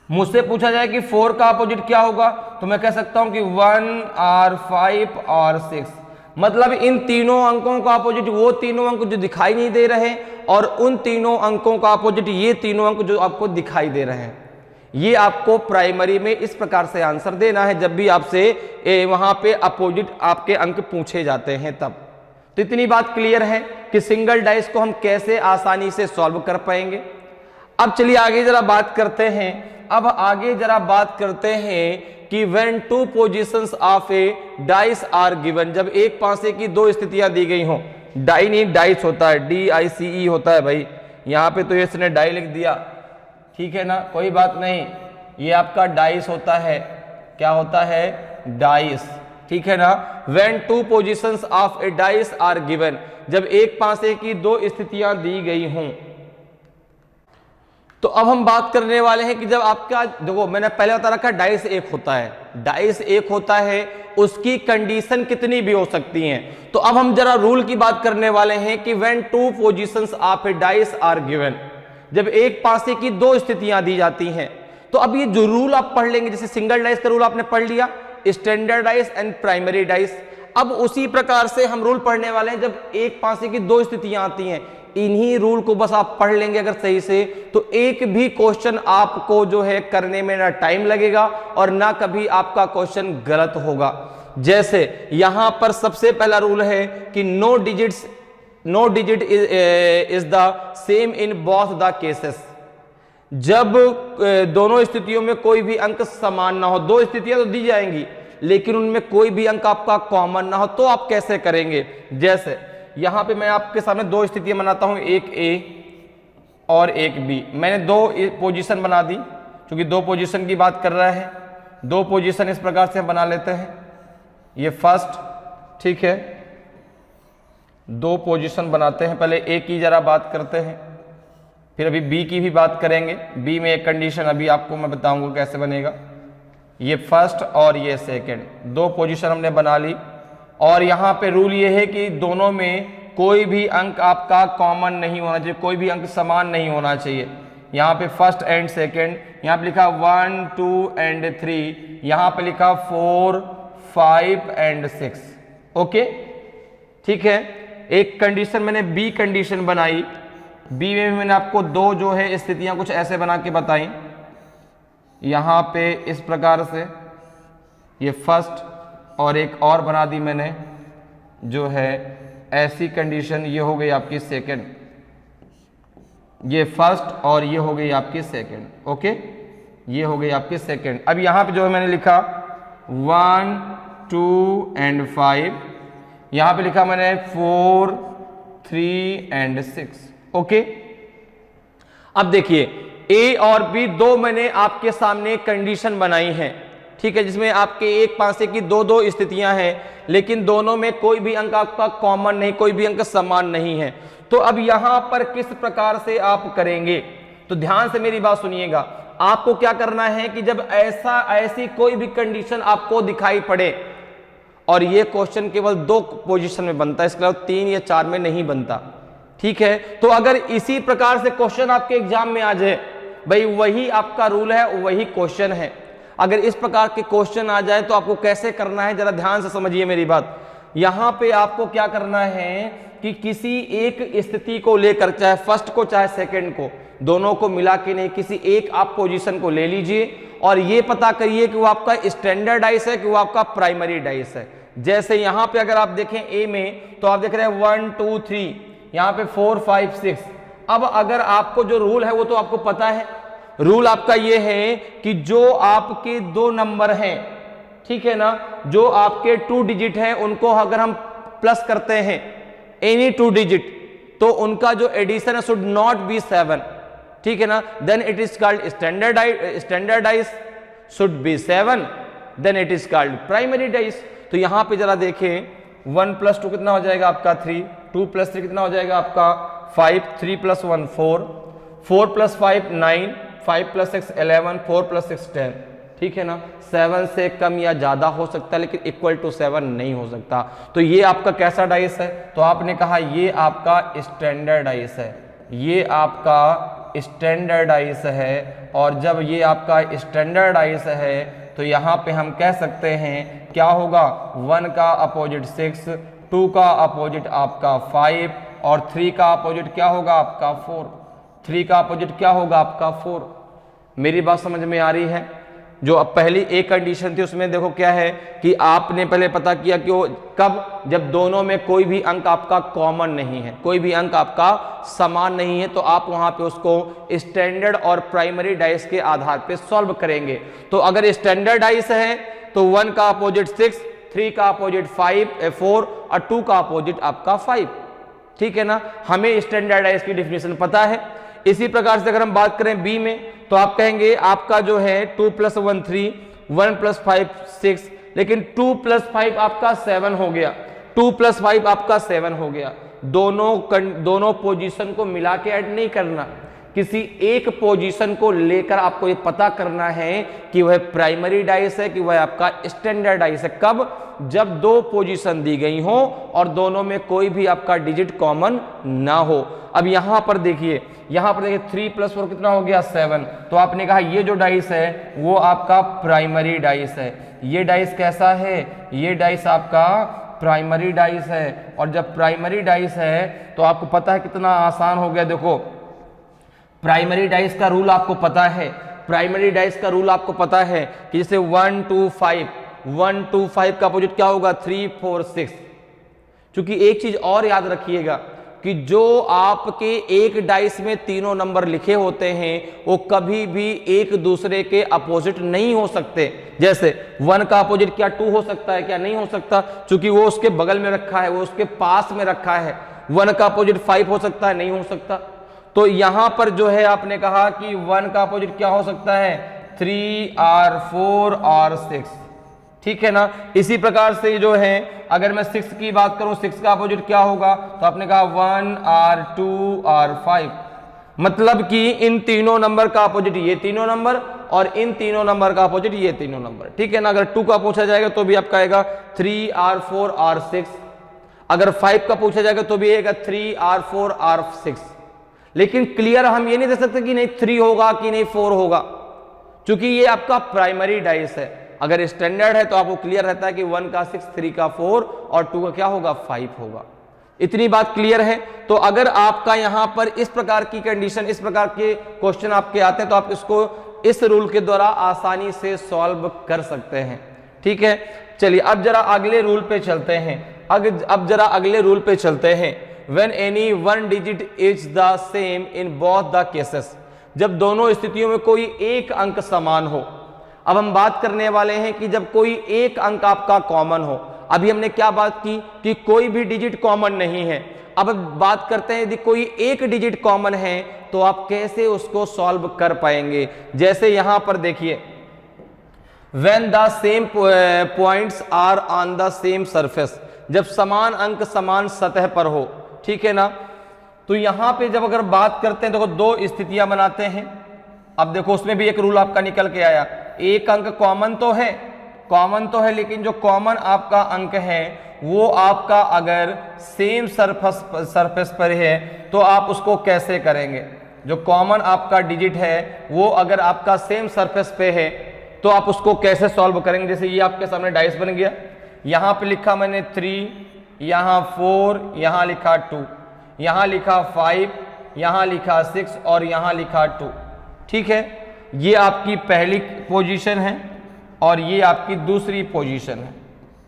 मुझसे पूछा जाए कि 4 का अपोजिट क्या होगा, तो मैं कह सकता हूं कि 1 और 5 और 6. मतलब इन तीनों अंकों का अपोजिट वो तीनों अंक जो दिखाई नहीं दे रहे, और उन तीनों अंकों का अपोजिट ये तीनों अंक जो आपको दिखाई दे रहे हैं. ये आपको प्राइमरी में इस प्रकार से आंसर देना है जब भी आपसे वहां पे अपोजिट आपके अंक पूछे जाते हैं तब. तो इतनी बात क्लियर है कि सिंगल डाइस को हम कैसे आसानी से सॉल्व कर पाएंगे. अब चलिए आगे जरा बात करते हैं. अब आगे जरा बात करते हैं कि when two positions of a dice are given, जब एक पासे की दो स्थितियां दी गई हों, डाई नहीं डाइस होता है, DICE होता है भाई. यहां पे तो इसने डाई लिख दिया, ठीक है ना, कोई बात नहीं, ये आपका डाइस होता है. क्या होता है डाइस, ठीक है ना. when two positions of a dice are given, जब एक पासे की दो स्थितियां दी गई हों. तो अब हम बात करने वाले हैं कि जब आपका, देखो मैंने पहले बता रखा डाइस एक होता है, डाइस एक होता है, उसकी कंडीशन कितनी भी हो सकती हैं. तो अब हम जरा रूल की बात करने वाले हैं कि when two positions of a dice are given, जब एक पासे की दो स्थितियां दी जाती हैं. तो अब ये जो रूल आप पढ़ लेंगे, जैसे सिंगल डाइस का रूल आपने पढ़ लिया, standard dice and primary dice. अब उसी प्रकार से हम रूल पढ़ने वाले हैं जब एक पासे की दो स्थितियां आती हैं. इन्हीं रूल को बस आप पढ़ लेंगे अगर सही से, तो एक भी क्वेश्चन आपको जो है करने में ना टाइम लगेगा और ना कभी आपका क्वेश्चन गलत होगा. जैसे यहां पर सबसे पहला रूल है कि no digit is the same in both the cases. जब दोनों स्थितियों में कोई भी अंक समान ना हो, दो स्थितियां तो दी जाएंगी लेकिन उनमें कोई भी अंक आपका कॉमन ना हो, तो आप कैसे करेंगे. जैसे यहां पे मैं आपके सामने दो स्थितियां बनाता हूं, एक ए और एक बी. मैंने दो पोजीशन बना दी, क्योंकि दो पोजीशन की बात कर रहा है. दो पोजीशन इस प्रकार से हम बना लेते हैं. ये फर्स्ट, ठीक है, दो पोजीशन बनाते हैं। पहले ए की जरा बात करते हैं, फिर अभी बी की भी बात करेंगे। बी में एक कंडीशन अभी आपको मैं बताऊंगा कैसे बनेगा। ये फर्स्ट और ये सेकंड, दो पोजीशन हमने बना ली। और यहाँ पे रूल ये है कि दोनों में कोई भी अंक आपका कॉमन नहीं होना चाहिए, कोई भी अंक समान नहीं होना चाहिए। यहाँ पे फर्स्ट एंड सेकंड, यहाँ पे लिखा 1 2 एंड 3, यहाँ पे लिखा 4 5 एंड 6। ओके, ठीक है। एक कंडीशन मैंने बी कंडीशन बनाई। बी में भी मैंने आपको दो जो है स्थितियां कुछ ऐसे बना के बताई। यहाँ पे इस प्रकार से ये फर्स्ट, और एक और बना दी मैंने जो है ऐसी कंडीशन। ये हो गई आपकी सेकंड, ये फर्स्ट और ये हो गई आपकी सेकंड। ओके, ये हो गई आपकी सेकंड। अब यहाँ पे जो है मैंने लिखा 1 2 एंड 5, यहाँ पे लिखा मैंने 4 3 एंड 6। ओके, अब देखिए ए और बी दो मैंने आपके सामने कंडीशन बनाई है, ठीक है, जिसमें आपके एक पासे की दो दो स्थितियां हैं, लेकिन दोनों में कोई भी अंक आपका कॉमन नहीं, कोई भी अंक समान नहीं है। तो अब यहां पर किस प्रकार से आप करेंगे, तो ध्यान से मेरी बात सुनिएगा। आपको क्या करना है कि जब ऐसी कोई भी कंडीशन आपको दिखाई पड़े, और ये क्वेश्चन केवल दो पोजीशन में बनता है, इसके अलावा 3 या 4 में नहीं बनता, ठीक है। तो अगर इसी प्रकार से क्वेश्चन आपके एग्जाम में आ जाए, भाई वही आपका रूल है, वही क्वेश्चन है, अगर इस प्रकार के क्वेश्चन आ जाए तो आपको कैसे करना है, जरा ध्यान से समझिए मेरी बात। यहां पे आपको क्या करना है कि किसी एक स्थिति को लेकर, चाहे फर्स्ट को चाहे सेकंड को, दोनों को मिला के नहीं, किसी एक आप पोजीशन को ले लीजिए और ये पता करिए कि वो आपका स्टैंडर्ड डाइस है कि वो आपका प्राइमरी डाइस है। जैसे यहां पे अगर आप देखें ए में, तो आप देख रहे हैं 1 2 3, यहां पे 4 5 6। अब अगर आपको जो रूल है वो तो आपको पता है, रूल आपका ये है कि जो आपके दो नंबर हैं, ठीक है ना, जो आपके 2 डिजिट हैं, उनको अगर हम प्लस करते हैं एनी 2 डिजिट, तो उनका जो एडिशन है शुड नॉट बी 7, ठीक है ना, then it is called standard dice, should be 7, then it is called primary dice. तो यहां पे जरा देखें 1 + 2 कितना हो जाएगा आपका 3, 2 + 3 कितना हो जाएगा आपका 5, 3 + 1 4, 4 + 5 9, 5 + 6 11, 4 + 6 10, ठीक है ना। 7 से कम या ज्यादा हो सकता है, लेकिन इक्वल टू 7 नहीं हो सकता। तो ये आपका कैसा डाइस है, तो आपने कहा ये आपका स्टैंडर्ड डाइस है, ये आपका स्टैंडर्ड डाइस है। और जब ये आपका स्टैंडर्ड डाइस है तो यहाँ पे हम कह सकते हैं क्या होगा, 1 का अपोजिट 6, 2 का अपोजिट आपका 5, और 3 का अपोजिट क्या होगा आपका 4, 3 का अपोजिट क्या होगा आपका 4। मेरी बात समझ में आ रही है। जो अब पहली एक कंडीशन थी उसमें देखो क्या है कि आपने पहले पता किया कि वो कब, जब दोनों में कोई भी अंक आपका कॉमन नहीं है, कोई भी अंक आपका समान नहीं है, तो आप वहां पे उसको स्टैंडर्ड और प्राइमरी डाइस के आधार पे सॉल्व करेंगे। तो अगर स्टैंडर्ड डाइस है तो 1 का अपोजिट 6, 3 का अपोजिट 4 और 2 का अपोजिट आपका 5, ठीक है ना। हमें स्टैंडर्ड डाइस की डेफिनेशन पता है। इसी प्रकार से अगर हम बात करें बी में, तो आप कहेंगे आपका जो है 2 + 1 3, 1 + 5 6, लेकिन 2 + 5 आपका 7 हो गया, 2 + 5 आपका 7 हो गया। दोनों पोजीशन को मिला के ऐड नहीं करना, किसी एक पोजीशन को लेकर आपको ये पता करना है कि वह प्राइमरी डाइस है कि वह आपका स्टैंडर्ड डाइस है। कब, जब दो पोजीशन दी गई हो और दोनों में कोई भी आपका डिजिट कॉमन ना हो। अब यहां पर देखिए 3 + 4 कितना हो गया 7, तो आपने कहा ये जो डाइस है वो आपका प्राइमरी डाइस है। ये डाइस कैसा है, ये डाइस आपका प्राइमरी डाइस है। और जब प्राइमरी डाइस है तो आपको पता है कितना आसान हो गया। देखो प्राइमरी डाइस का रूल आपको पता है, प्राइमरी डाइस का रूल आपको पता है कि जैसे 1 2 5 का अपोजिट क्या होगा 3 4 6। क्योंकि एक चीज और याद रखिएगा कि जो आपके एक डाइस में तीनों नंबर लिखे होते हैं वो कभी भी एक दूसरे के अपोजिट नहीं हो सकते। जैसे 1 का अपोजिट क्या 2 हो सकता है, क्या नहीं हो सकता, क्योंकि वो उसके बगल में रखा है, वो उसके पास में रखा है। 1 का अपोजिट 5 हो सकता है, नहीं हो सकता। तो यहां पर जो है आपने कहा कि 1 का अपोजिट क्या हो सकता है 3 और 4 और 6, ठीक है ना। इसी प्रकार से जो है अगर मैं 6 की बात करूं, 6 का अपोजिट क्या होगा, तो आपने कहा 1 और 2 और 5, मतलब कि इन तीनों नंबर का अपोजिट ये तीनों नंबर और इन तीनों नंबर का अपोजिट ये तीनों नंबर, ठीक है ना। अगर 2 का पूछा जाएगा तो भी आपका आएगा 3 और 4 और 6, अगर 5 का पूछा जाएगा तो भी आएगा 3 और 4 और 6। लेकिन क्लियर हम ये नहीं दे सकते कि नहीं 3 होगा कि नहीं 4 होगा, क्योंकि ये आपका प्राइमरी डाइस है। अगर स्टैंडर्ड है तो आपको क्लियर रहता है कि 1 का 6, 3 का 4 और 2 का क्या होगा 5 होगा। इतनी बात क्लियर है। तो अगर आपका यहां पर इस प्रकार की कंडीशन, इस प्रकार के क्वेश्चन आपके आते हैं तो आप इसको इस रूल के द्वारा आसानी से सॉल्व कर सकते हैं, ठीक है। चलिए अब जरा अगले रूल पे चलते हैं। अब जरा अगले रूल पे चलते हैं। When any one digit is the same in both the cases, जब दोनों स्थितियों में कोई एक अंक समान हो। अब हम बात करने वाले हैं कि जब कोई एक अंक आपका कॉमन हो। अभी हमने क्या बात की कि कोई भी डिजिट कॉमन नहीं है। अब बात करते हैं यदि कोई एक डिजिट कॉमन है तो आप कैसे उसको सॉल्व कर पाएंगे। जैसे यहां पर देखिए, when the same points are on the same surface, जब समान अंक समान सतह पर हो, ठीक है ना। तो यहां पे जब अगर बात करते हैं, देखो दो स्थितियां बनाते हैं। अब देखो उसमें भी एक रूल आपका निकल के आया, एक अंक कॉमन तो है, लेकिन जो कॉमन आपका अंक है वो आपका अगर सेम सरफेस पर है तो आप उसको कैसे करेंगे। जो कॉमन आपका डिजिट है वो अगर आपका सेम सरफेस पे है तो आप उसको कैसे सॉल्व करेंगे। जैसे ये आपके सामने डाइस बन गया, यहां पे लिखा मैंने 3, यहां 4, यहां लिखा 2, यहां लिखा 5, यहां लिखा 6 और यहां लिखा 2, ठीक है। ये आपकी पहली पोजीशन है और ये आपकी दूसरी पोजीशन है,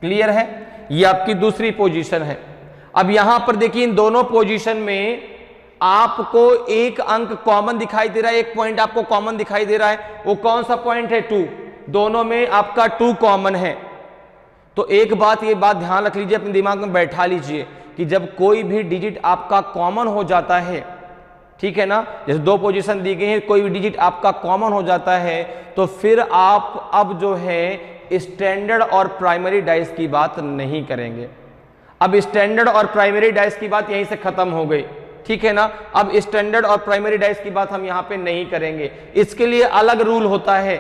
क्लियर है। ये आपकी दूसरी पोजीशन है। अब यहां पर देखिए इन दोनों पोजीशन में आपको एक अंक कॉमन दिखाई दे रहा है, एक पॉइंट आपको कॉमन दिखाई दे रहा है। वो कौन सा पॉइंट है 2, दोनों में आपका 2 कॉमन है। तो एक बात, ये बात ध्यान रख लीजिए, अपने दिमाग में बैठा लीजिए कि जब कोई भी डिजिट आपका कॉमन हो जाता है, ठीक है ना, जैसे दो पोजीशन दी गई है, कोई भी डिजिट आपका कॉमन हो जाता है तो फिर आप अब जो है स्टैंडर्ड और प्राइमरी डाइस की बात नहीं करेंगे। अब स्टैंडर्ड और प्राइमरी डाइस की बात यहीं से खत्म हो गई, ठीक है ना। अब स्टैंडर्ड और प्राइमरी डाइस की बात हम यहां पे नहीं करेंगे। इसके लिए अलग रूल होता है,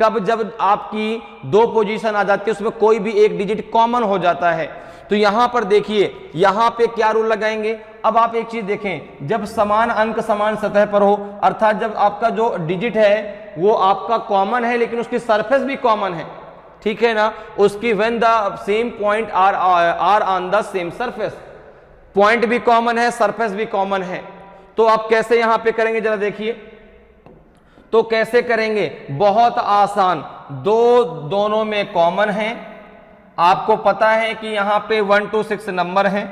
कब जब आपकी दो पोजीशन आ जाती है उसमें कोई भी एक डिजिट कॉमन हो जाता है। तो यहां पर देखिए, यहां पे क्या रूल लगाएंगे। अब आप एक चीज देखें, जब समान अंक समान सतह पर हो, अर्थात जब आपका जो डिजिट है वो आपका कॉमन है लेकिन उसकी सरफेस भी कॉमन है, ठीक है ना, उसकी when the same point are on the same surface, point भी कॉमन है, सरफेस भी कॉमन है। तो आप कैसे यहां पे करेंगे जरा देखिए। तो कैसे करेंगे, बहुत आसान, दोनों में कॉमन है। आपको पता है कि यहां पे 1 to 6 नंबर है,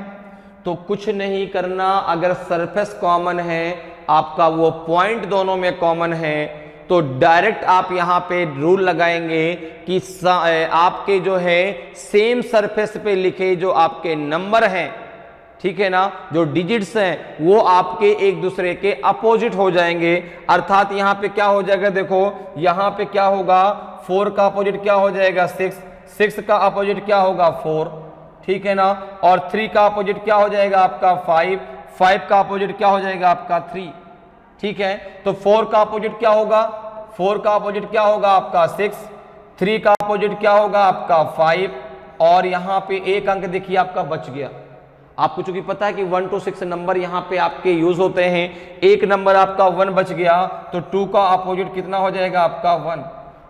तो कुछ नहीं करना। अगर सरफेस कॉमन है, आपका वो पॉइंट दोनों में कॉमन है, तो डायरेक्ट आप यहां पे रूल लगाएंगे कि आपके जो है सेम सरफेस पे लिखे जो आपके नंबर हैं, ठीक है ना, जो डिजिट्स हैं वो आपके एक दूसरे के अपोजिट हो जाएंगे। अर्थात यहां पे क्या हो जाएगा, देखो यहां पे क्या होगा, 4 का अपोजिट क्या हो जाएगा 6, 6 का अपोजिट क्या होगा 4, ठीक है ना, और 3 का अपोजिट क्या हो जाएगा आपका 5, 5 का अपोजिट क्या हो जाएगा आपका 3, ठीक है। तो 4 का अपोजिट क्या होगा, 4 का अपोजिट क्या होगा आपका 6, 3 का अपोजिट क्या होगा आपका 5, और यहां पे एक अंक देखिए आपका बच गया। आपको चूंकि पता है कि 1 to 6 नंबर यहां पे आपके यूज होते हैं, एक नंबर आपका 1 बच गया, तो 2 का अपोजिट कितना हो जाएगा आपका 1,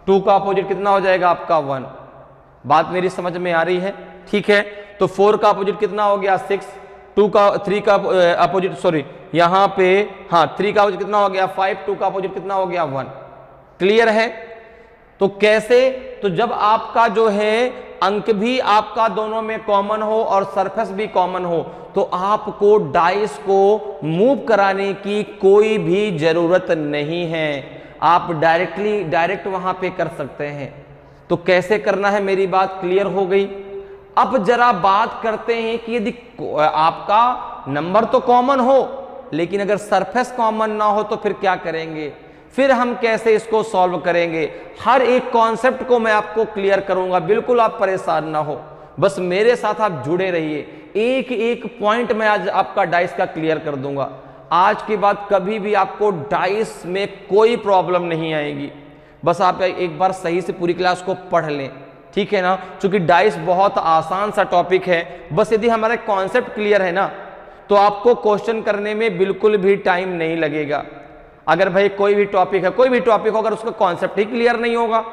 2 का अपोजिट कितना हो जाएगा आपका 1। बात मेरी समझ में आ रही है, ठीक है। तो 4 का अपोजिट कितना हो गया 6, 3 का अपोजिट, सॉरी यहां पे, हाँ 3 का अपोजिट कितना हो गया 5, 2 का अपोजिट कितना हो गया 1, क्लियर है। तो कैसे, तो जब आपका जो है अंक भी आपका दोनों में कॉमन हो और सरफेस भी कॉमन हो, तो आपको डाइस को मूव कराने की कोई भी जरूरत नहीं है, आप डायरेक्ट वहां पे कर सकते हैं। तो कैसे करना है, मेरी बात क्लियर हो गई। अब जरा बात करते हैं कि यदि आपका नंबर तो कॉमन हो लेकिन अगर सरफेस कॉमन ना हो तो फिर क्या करेंगे। फिर हम कैसे इसको सॉल्व करेंगे, हर एक कॉन्सेप्ट को मैं आपको क्लियर करूंगा। बिल्कुल आप परेशान ना हो, बस मेरे साथ आप जुड़े रहिए। एक एक पॉइंट मैं आज आपका डाइस का क्लियर कर दूंगा। आज के बाद कभी भी आपको डाइस में कोई प्रॉब्लम नहीं आएगी। बस आप एक बार सही से पूरी क्लास को पढ़ लें, ठीक है ना। क्योंकि डाइस बहुत आसान सा टॉपिक है। बस यदि हमारे कॉन्सेप्ट क्लियर है ना, तो आपको क्वेश्चन करने में बिल्कुल भी टाइम नहीं लगेगा। अगर भाई कोई भी टॉपिक है, कोई भी टॉपिक हो, अगर उसका कॉन्सेप्ट ही क्लियर नहीं होगा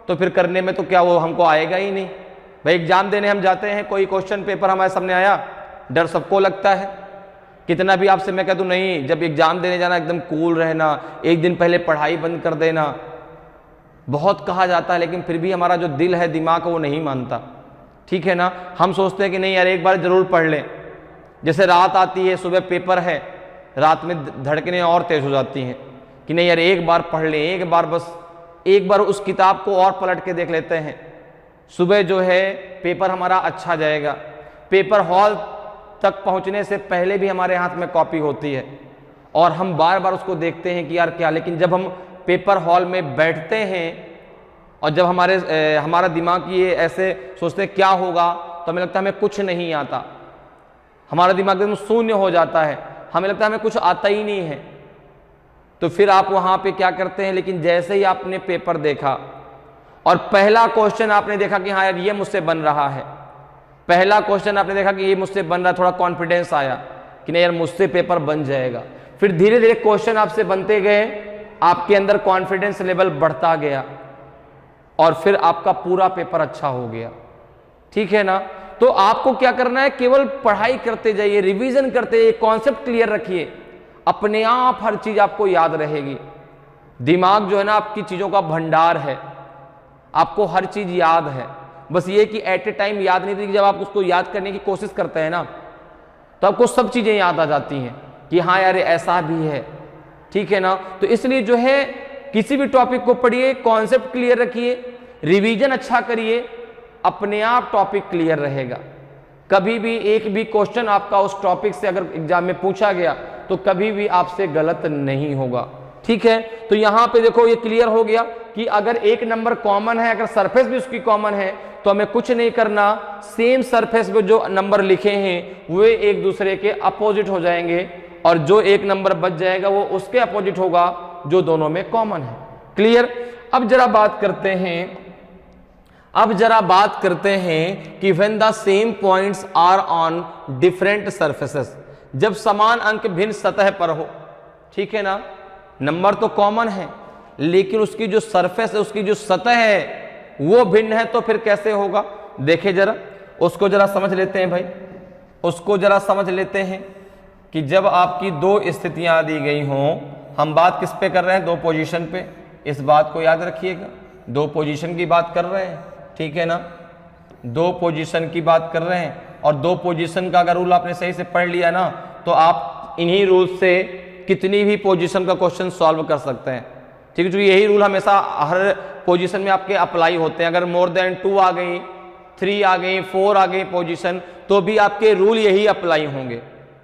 तो फिर करने में तो क्या वो हमको आएगा ही नहीं। भाई एग्जाम देने हम जाते हैं, कोई क्वेश्चन पेपर हमारे सामने आया, डर सबको लगता है। कितना भी आपसे मैं कह दूं नहीं, जब एग्जाम देने जाना एकदम कूल रहना, एक दिन पहले पढ़ाई बंद कर देना, बहुत कहा जाता है, लेकिन फिर भी हमारा जो दिल है, दिमाग वो नहीं मानता, ठीक है ना। हम सोचते हैं कि नहीं यार एक बार जरूर पढ़ लें। जैसे रात आती है, सुबह पेपर है, रात में धड़कनें और तेज हो जाती हैं कि नहीं यार एक बार पढ़ लें, एक बार, बस एक बार उस किताब को और पलट के देख लेते हैं। सुबह जो है पेपर हमारा अच्छा जाएगा। पेपर हॉल तक पहुंचने से पहले भी हमारे हाथ में कॉपी होती है और हम बार बार उसको देखते हैं कि यार क्या, लेकिन जब हम पेपर हॉल में बैठते हैं और जब हमारा दिमाग ये ऐसे सोचते हैं क्या होगा, तो हमें लगता है हमें कुछ नहीं आता। हमारा दिमाग एकदम शून्य हो जाता है, हमें लगता है हमें कुछ आता ही नहीं है। तो फिर आप वहां पे क्या करते हैं, लेकिन जैसे ही आपने पेपर देखा और पहला क्वेश्चन आपने देखा कि हाँ यार ये मुझसे बन रहा है, पहला क्वेश्चन आपने देखा कि ये मुझसे बन रहा, थोड़ा कॉन्फिडेंस आया कि नहीं यार मुझसे पेपर बन जाएगा। फिर धीरे धीरे क्वेश्चन आपसे बनते गए, आपके अंदर कॉन्फिडेंस लेवल बढ़ता गया और फिर आपका पूरा पेपर अच्छा हो गया, ठीक है ना। तो आपको क्या करना है, केवल पढ़ाई करते जाइए, रिवीजन करते जाइए, कॉन्सेप्ट क्लियर रखिए, अपने आप हर चीज आपको याद रहेगी। दिमाग जो है ना आपकी चीजों का भंडार है, आपको हर चीज याद है। बस ये कि एट ए टाइम याद नहीं थी, जब आप उसको याद करने की कोशिश करते हैं ना, तो आपको सब चीजें याद आ जाती हैं कि हाँ यार ऐसा भी है, ठीक है ना। तो इसलिए जो है किसी भी टॉपिक को पढ़िए, कॉन्सेप्ट क्लियर रखिए, रिवीजन अच्छा करिए, अपने आप टॉपिक क्लियर रहेगा। कभी भी एक भी क्वेश्चन आपका उस टॉपिक से अगर एग्जाम में पूछा गया तो कभी भी आपसे गलत नहीं होगा, ठीक है। तो यहां पे देखो ये क्लियर हो गया कि अगर एक नंबर कॉमन है, अगर सरफेस भी उसकी कॉमन है, तो हमें कुछ नहीं करना, सेम सरफेस पे जो नंबर लिखे हैं वे एक दूसरे के अपोजिट हो जाएंगे और जो एक नंबर बच जाएगा वो उसके अपोजिट होगा जो दोनों में कॉमन है। क्लियर। अब जरा बात करते हैं कि when the same points are on different surfaces, जब समान अंक भिन्न सतह पर हो, ठीक है ना। नंबर तो कॉमन है लेकिन उसकी जो सरफेस है, उसकी जो सतह है वो भिन्न है, तो फिर कैसे होगा। देखिए जरा उसको जरा समझ लेते हैं भाई, उसको जरा समझ लेते हैं कि जब आपकी दो स्थितियां दी गई हों, हम बात किस पे कर रहे हैं, दो पोजीशन पे, इस बात को याद रखिएगा, दो पोजीशन की बात कर रहे हैं, ठीक है ना। दो पोजीशन की बात कर रहे हैं और दो पोजीशन का अगर रूल आपने सही से पढ़ लिया ना, तो आप इन्हीं रूल से कितनी भी पोजीशन का क्वेश्चन सॉल्व कर सकते हैं, ठीक है। क्योंकि यही रूल हमेशा हर पोजीशन में आपके अप्लाई होते हैं। अगर मोर देन 2 आ गई, 3 आ गई, 4 आ गई पोजीशन, तो भी आपके रूल यही अप्लाई होंगे,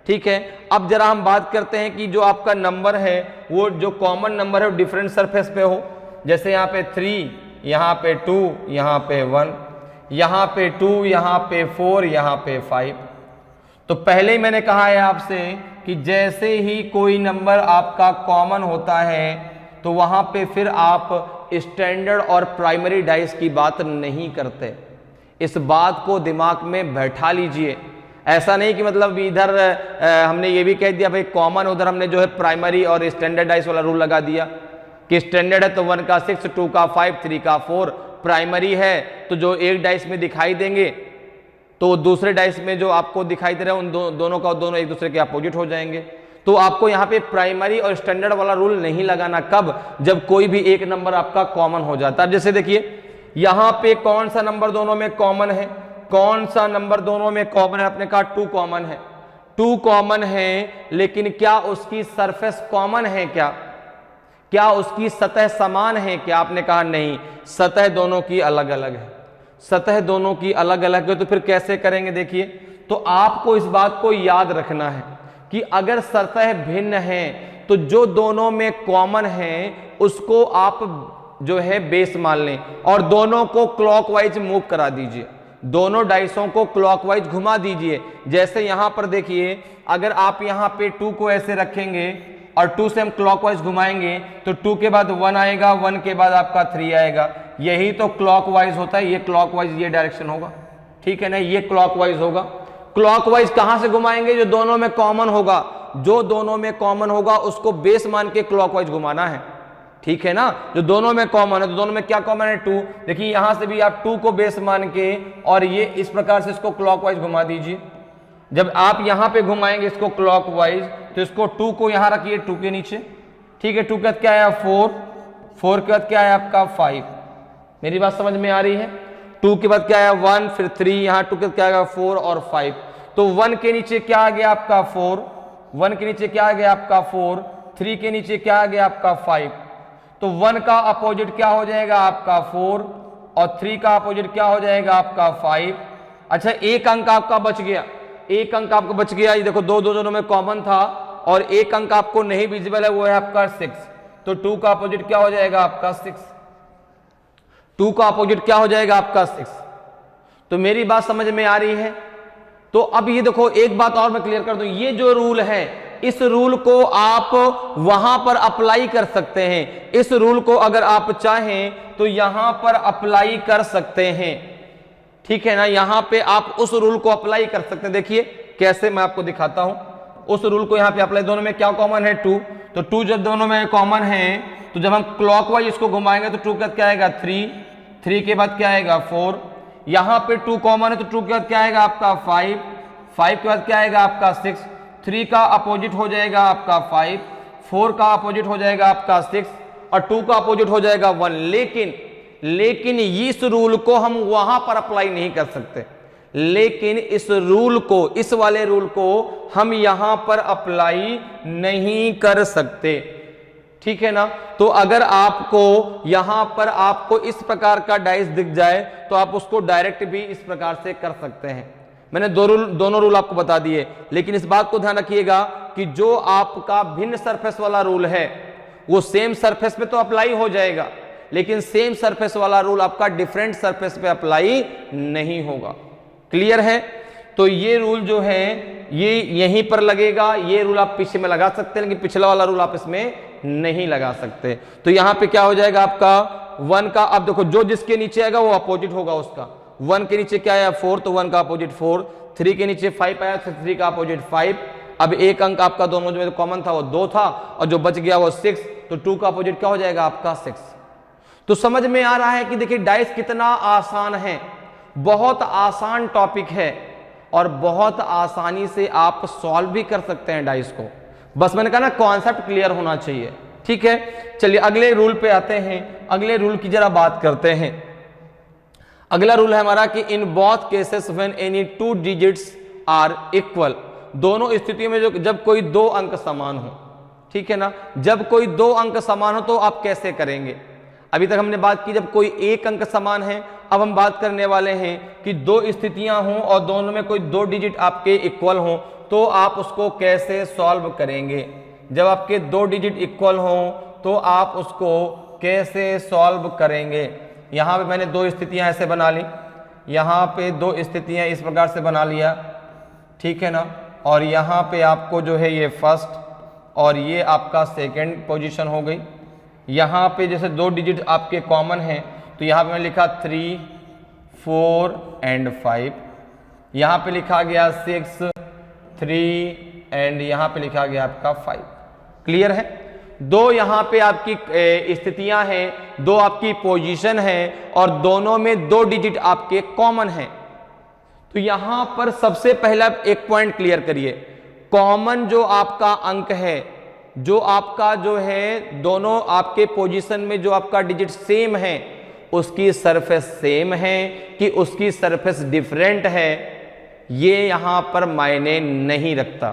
ठीक है। अब जरा हम बात करते हैं कि जो आपका नंबर है वो जो कॉमन नंबर है वो डिफरेंट सरफेस पे हो। जैसे यहाँ पे 3, यहाँ पे 2, यहाँ पे 1, यहाँ पे 2, यहाँ पे 4, यहाँ पे 5। तो पहले ही मैंने कहा है आपसे कि जैसे ही कोई नंबर आपका कॉमन होता है तो वहां पे फिर आप स्टैंडर्ड और प्राइमरी डाइस की बात नहीं करते। इस बात को दिमाग में बैठा लीजिए। ऐसा नहीं कि मतलब इधर हमने ये भी कह दिया भाई कॉमन, उधर हमने जो है प्राइमरी और स्टैंडर्ड डाइस वाला रूल लगा दिया कि स्टैंडर्ड है तो 1 का 6, 2 का 5, 3 का 4, प्राइमरी है तो जो एक डाइस में दिखाई देंगे तो दूसरे डाइस में जो आपको दिखाई दे रहा है उन दोनों का दोनों एक दूसरे के अपोजिट हो जाएंगे। तो आपको यहाँ पे प्राइमरी और स्टैंडर्ड वाला रूल नहीं लगाना। कब? जब कोई भी एक नंबर आपका कॉमन हो जाता है। जैसे देखिए यहाँ पे कौन सा नंबर दोनों में कॉमन है, कौन सा नंबर दोनों में कॉमन है, आपने कहा 2 कॉमन है। 2 कॉमन है लेकिन क्या उसकी सरफेस कॉमन है, क्या उसकी सतह समान है क्या? आपने कहा नहीं, सतह दोनों की अलग अलग है। सतह दोनों की अलग अलग है तो फिर कैसे करेंगे? देखिए, तो आपको इस बात को याद रखना है कि अगर सतह भिन्न है तो जो दोनों में कॉमन है उसको आप जो है बेस मान लें और दोनों को क्लॉकवाइज मूव करा दीजिए, दोनों डाइसों को क्लॉकवाइज घुमा दीजिए। जैसे यहां पर देखिए, अगर आप यहां पे 2 को ऐसे रखेंगे और 2 से हम क्लॉकवाइज घुमाएंगे तो 2 के बाद 1 आएगा, 1 के बाद आपका 3 आएगा। यही तो क्लॉकवाइज होता है, ये क्लॉकवाइज ये डायरेक्शन होगा, ठीक है ना, ये क्लॉकवाइज होगा। क्लॉकवाइज कहां से घुमाएंगे? जो दोनों में कॉमन होगा, जो दोनों में कॉमन होगा उसको बेस मान के क्लॉकवाइज घुमाना है, ठीक है ना। जो दोनों में कॉमन है, तो दोनों में क्या कॉमन है? 2। देखिए यहां से भी आप 2 को बेस मान के और ये इस प्रकार से इसको क्लॉकवाइज घुमा दीजिए। जब आप यहां पे घुमाएंगे इसको क्लॉकवाइज तो इसको 2 को यहां रखिए 2 के नीचे, ठीक है। 2 के बाद क्या आया? 4, 4 के बाद क्या है आपका? 5। मेरी बात समझ में आ रही है? 2 के बाद क्या आया? 1, फिर 3, यहां 2 के बाद क्या आएगा? 4 और 5। तो 1 के नीचे क्या आ गया आपका? 4, 1 के नीचे क्या आ गया आपका? 4, 3 के नीचे क्या आ गया आपका? 5। तो 1 का अपोजिट क्या हो जाएगा आपका? 4 और 3 का अपोजिट क्या हो जाएगा आपका? 5। अच्छा, एक अंक आपका बच गया, एक अंक आपको बच गया। ये देखो दो दोनों में कॉमन था और एक अंक आपको नहीं विजिबल है, वो है आपका 6। तो 2 का अपोजिट क्या हो जाएगा आपका? 6। 2 का अपोजिट क्या हो जाएगा आपका? 6। तो मेरी बात समझ में आ रही है? तो अब ये देखो, एक बात और मैं क्लियर कर दूं, ये जो रूल है इस रूल को आप वहां पर अप्लाई कर सकते हैं। इस रूल को अगर आप चाहें तो यहां पर अप्लाई कर सकते हैं, ठीक है ना। यहां पे आप उस रूल को अप्लाई कर सकते हैं। देखिए कैसे, मैं आपको दिखाता हूं। उस रूल को यहां पे अप्लाई, दोनों में क्या कॉमन है? 2। तो 2 जब दोनों में कॉमन है तो जब हम क्लॉकवाइज इसको घुमाएंगे तो 2 के बाद क्या आएगा? 3, 3 के बाद क्या आएगा? 4। यहां पे 2 कॉमन है तो 2 के बाद क्या आएगा आपका? 5, 5 के बाद क्या आएगा आपका? 6। 3 का अपोजिट हो जाएगा आपका 5, 4 का अपोजिट हो जाएगा आपका 6 और 2 का अपोजिट हो जाएगा 1। लेकिन इस रूल को हम वहां पर अप्लाई नहीं कर सकते, लेकिन इस रूल को, इस वाले रूल को हम यहां पर अप्लाई नहीं कर सकते, ठीक है ना। तो अगर आपको यहां पर आपको इस प्रकार का डाइस दिख जाए तो आप उसको डायरेक्ट भी इस प्रकार से कर सकते हैं। मैंने दोनों रूल आपको बता दिए, लेकिन इस बात को ध्यान रखिएगा कि जो आपका भिन्न सरफेस वाला रूल है वो सेम सरफेस पे तो अप्लाई हो जाएगा, लेकिन सेम सरफेस वाला रूल आपका डिफरेंट सरफेस पे अप्लाई नहीं होगा। क्लियर है? तो ये रूल जो है ये यहीं पर लगेगा, ये रूल आप पीछे में लगा सकते हैं, लेकिन पिछला वाला रूल आप इसमें नहीं लगा सकते। तो यहां पे क्या हो जाएगा आपका? 1 का, अब देखो जो जिसके नीचे आएगा वो अपोजिट होगा उसका। 1 के नीचे क्या आया? 4, तो 1 का अपोजिट 4। 3 के नीचे 5 आया तो 3 का अपोजिट 5। अब एक अंक आपका दोनों में कॉमन था वो 2 था और जो बच गया वो 6, तो 2 का अपोजिट क्या हो जाएगा आपका? 6। तो समझ में आ रहा है कि देखिए डाइस कितना आसान है, बहुत आसान टॉपिक है और बहुत आसानी से आप सॉल्व भी कर सकते हैं डाइस को। बस मैंने कहा ना, कॉन्सेप्ट क्लियर होना चाहिए, ठीक है। चलिए अगले रूल पे आते हैं, अगले रूल की जरा बात करते हैं। अगला रूल है हमारा कि in both cases when any 2 digits are equal, दोनों स्थितियों में जो जब कोई 2 अंक समान हो, ठीक है ना, जब कोई 2 अंक समान हो तो आप कैसे करेंगे। अभी तक हमने बात की जब कोई 1 अंक समान है, अब हम बात करने वाले हैं कि 2 स्थितियां हों और दोनों में कोई 2 डिजिट आपके इक्वल हों, तो आप उसको कैसे सॉल्व करेंगे। जब आपके 2 डिजिट इक्वल हों तो आप उसको कैसे सॉल्व करेंगे। यहाँ पे मैंने 2 स्थितियां ऐसे बना ली, यहाँ पे 2 स्थितियां इस प्रकार से बना लिया, ठीक है ना। और यहाँ पे आपको जो है ये फर्स्ट और ये आपका सेकंड पोजीशन हो गई। यहाँ पे जैसे 2 डिजिट आपके कॉमन हैं तो यहाँ पे मैंने लिखा 3, 4 एंड 5। यहाँ पे लिखा गया 6, 3 एंड यहाँ पे लिखा गया आपका 5। क्लियर है? 2 यहाँ पे आपकी स्थितियां हैं, 2 आपकी पोजीशन है और दोनों में 2 डिजिट आपके कॉमन हैं। तो यहां पर सबसे पहला एक पॉइंट क्लियर करिए, कॉमन जो आपका अंक है, जो आपका जो है दोनों आपके पोजीशन में जो आपका डिजिट सेम है, उसकी सरफेस सेम है कि उसकी सरफेस डिफरेंट है, ये यहां पर मायने नहीं रखता।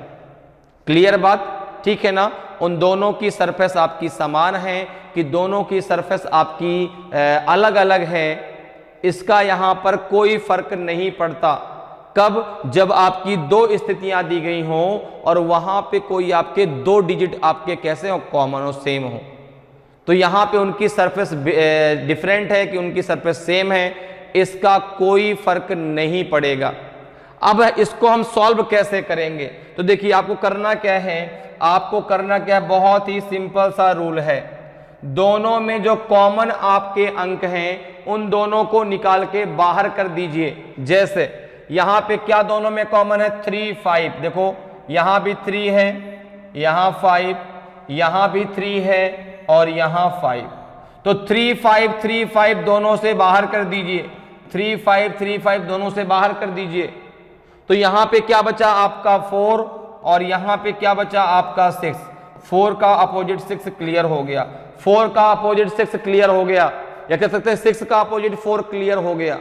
क्लियर बात? ठीक है ना। उन दोनों की सरफेस आपकी समान है कि दोनों की सरफेस आपकी अलग अलग है, इसका यहां पर कोई फर्क नहीं पड़ता। कब? जब आपकी दो स्थितियां दी गई हों और वहां पे कोई आपके दो डिजिट आपके कैसे हो, कॉमन हो, सेम हो। तो यहां पे उनकी सरफेस डिफरेंट है कि उनकी सरफेस सेम है, इसका कोई फर्क नहीं पड़ेगा। अब इसको हम सॉल्व कैसे करेंगे? तो देखिए आपको करना क्या है, आपको करना क्या है, बहुत ही सिंपल सा रूल है। दोनों में जो कॉमन आपके अंक हैं उन दोनों को निकाल के बाहर कर दीजिए। जैसे यहां पे क्या दोनों में कॉमन है, 3, 5। देखो यहां भी 3 है, यहां 5, यहां भी 3 है और यहां 5। तो 3, 5, 3, 5 दोनों से बाहर कर दीजिए, 3, 5, 3, 5 दोनों से बाहर कर दीजिए। तो यहां पे क्या बचा आपका 4 और यहां पे क्या बचा आपका 6। 4 का अपोजिट 6 क्लियर हो गया, 4 का अपोजिट 6 क्लियर हो गया, या कह सकते हैं 6 का अपोजिट 4 क्लियर हो गया।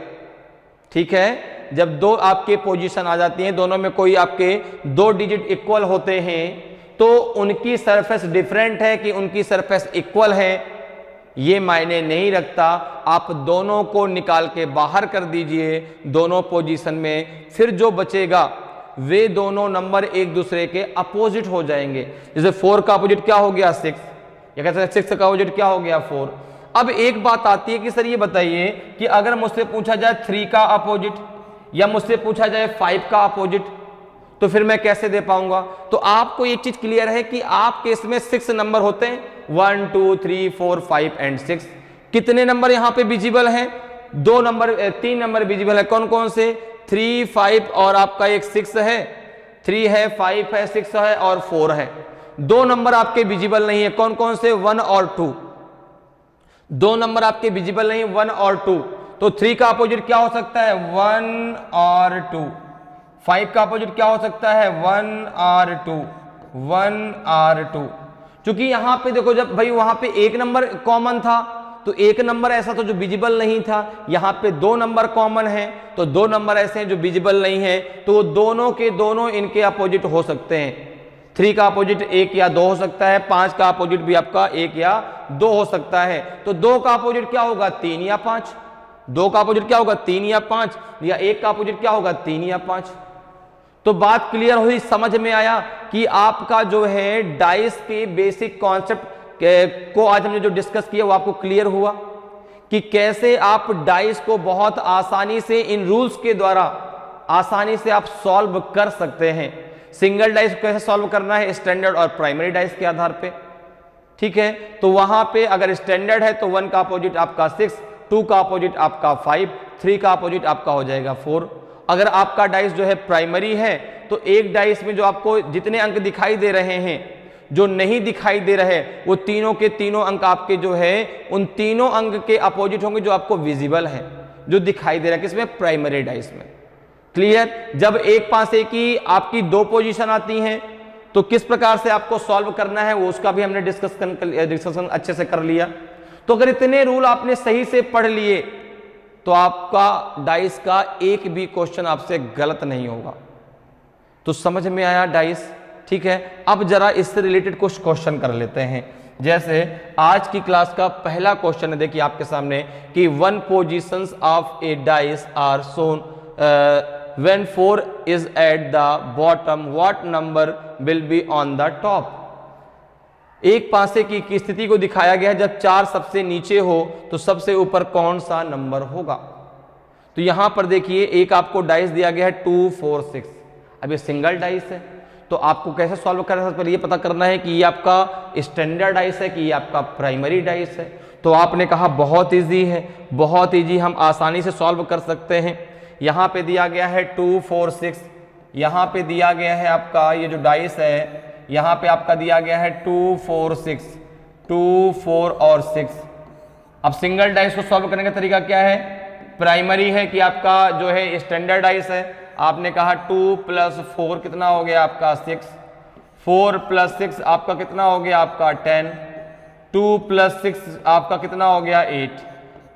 ठीक है, जब दो आपके पोजीशन आ जाती हैं, दोनों में कोई आपके दो डिजिट इक्वल होते हैं, तो उनकी सरफेस डिफरेंट है कि उनकी सरफेस इक्वल है, ये मायने नहीं रखता। आप दोनों को निकाल के बाहर कर दीजिए दोनों पोजीशन में, फिर जो बचेगा वे दोनों नंबर एक दूसरे के अपोजिट हो जाएंगे। जैसे 4 का अपोजिट क्या हो गया 6, या कहते हैं 6 का अपोजिट क्या हो गया 4। अब एक बात आती है कि सर ये बताइए कि अगर मुझसे पूछा जाए 3 का अपोजिट या मुझसे पूछा जाए 5 का अपोजिट, तो फिर मैं कैसे दे पाऊंगा? तो आपको एक चीज क्लियर है कि आपके इसमें 6 नंबर होते हैं, 1, 2, 3, 4, 5 एंड 6। कितने नंबर यहां पे विजिबल हैं? 2 नंबर, 3 नंबर विजिबल है। कौन कौन से? 3, 5 और आपका एक 6 है। 3 है, 5 है, 6 है और 4 है। 2 नंबर आपके विजिबल नहीं है। कौन कौन से? 1 और 2। 2 नंबर आपके विजिबल नहीं, 1 और 2। तो 3 का अपोजिट क्या हो सकता है? 1 और 2। 5 का अपोजिट क्या हो सकता है? 1 और 2, 1 और 2। क्योंकि यहां पे देखो, जब भाई वहां पे एक नंबर कॉमन था तो एक नंबर ऐसा था जो विजिबल नहीं था। यहां पे 2 नंबर कॉमन है तो 2 नंबर ऐसे हैं जो विजिबल नहीं है, तो वो दोनों के दोनों इनके अपोजिट हो सकते हैं। 3 का अपोजिट 1 या 2 हो सकता है, 5 का अपोजिट भी आपका 1 या 2 हो सकता है। तो 2 का अपोजिट क्या होगा? 3 या 5। 2 का अपोजिट क्या होगा? 3 या 5, या 1 का अपोजिट क्या होगा? 3 या 5। तो बात क्लियर हुई, समझ में आया कि आपका जो है डाइस के बेसिक कॉन्सेप्ट को आज हमने जो डिस्कस किया वो आपको क्लियर हुआ कि कैसे आप डाइस को बहुत आसानी से इन रूल्स के द्वारा आसानी से आप सॉल्व कर सकते हैं। सिंगल डाइस कैसे सॉल्व करना है? स्टैंडर्ड और प्राइमरी डाइस के आधार पे। ठीक है, तो वहां पे अगर स्टैंडर्ड है तो 1 का अपोजिट आपका 6, 2 का अपोजिट आपका 5, 3 का अपोजिट आपका हो जाएगा 4। अगर आपका डाइस जो है प्राइमरी है तो एक डाइस में जो आपको जितने अंक दिखाई दे रहे हैं, जो नहीं दिखाई दे रहे, वो तीनों के तीनों अंक आपके जो है उन तीनों अंक के अपोजिट होंगे जो आपको विजिबल है, जो दिखाई दे रहा है किसमें? प्राइमरी डाइस में। क्लियर? जब एक पास एक की आपकी 2 पोजीशन आती हैं तो किस प्रकार से आपको सॉल्व करना है वो उसका भी हमने डिस्कशन अच्छे से कर लिया। तो अगर इतने रूल आपने सही से पढ़ लिए तो आपका डाइस का एक भी क्वेश्चन आपसे गलत नहीं होगा। तो समझ में आया डाइस? ठीक है, अब जरा इससे रिलेटेड कुछ क्वेश्चन कर लेते हैं। जैसे आज की क्लास का पहला क्वेश्चन है, देखिए आपके सामने कि 1 positions of a dice are shown when 4 is at the bottom what number will be on the top. एक पासे की स्थिति को दिखाया गया है, जब 4 सबसे नीचे हो तो सबसे ऊपर कौन सा नंबर होगा। तो यहां पर देखिए एक आपको डाइस दिया गया है 2, 4, 6। अब ये सिंगल डाइस है तो आपको कैसे सॉल्व करना है, पर ये पता करना है कि ये आपका स्टैंडर्ड डाइस है कि ये आपका प्राइमरी डाइस है। तो आपने कहा बहुत इजी है, बहुत इजी, हम आसानी से सॉल्व कर सकते हैं। यहाँ पे दिया गया है 2, 4, 6, यहाँ पे दिया गया है आपका ये जो डाइस है, यहाँ पे आपका दिया गया है 2, 4, 6, 2, 4 और 6। अब सिंगल डाइस को सॉल्व करने का तरीका क्या है? प्राइमरी है कि आपका जो है स्टैंडर्ड डाइस है, आपने कहा 2 + 4 कितना हो गया आपका 6, 4 + 6 आपका कितना हो गया आपका 10, 2 + 6 आपका कितना हो गया 8।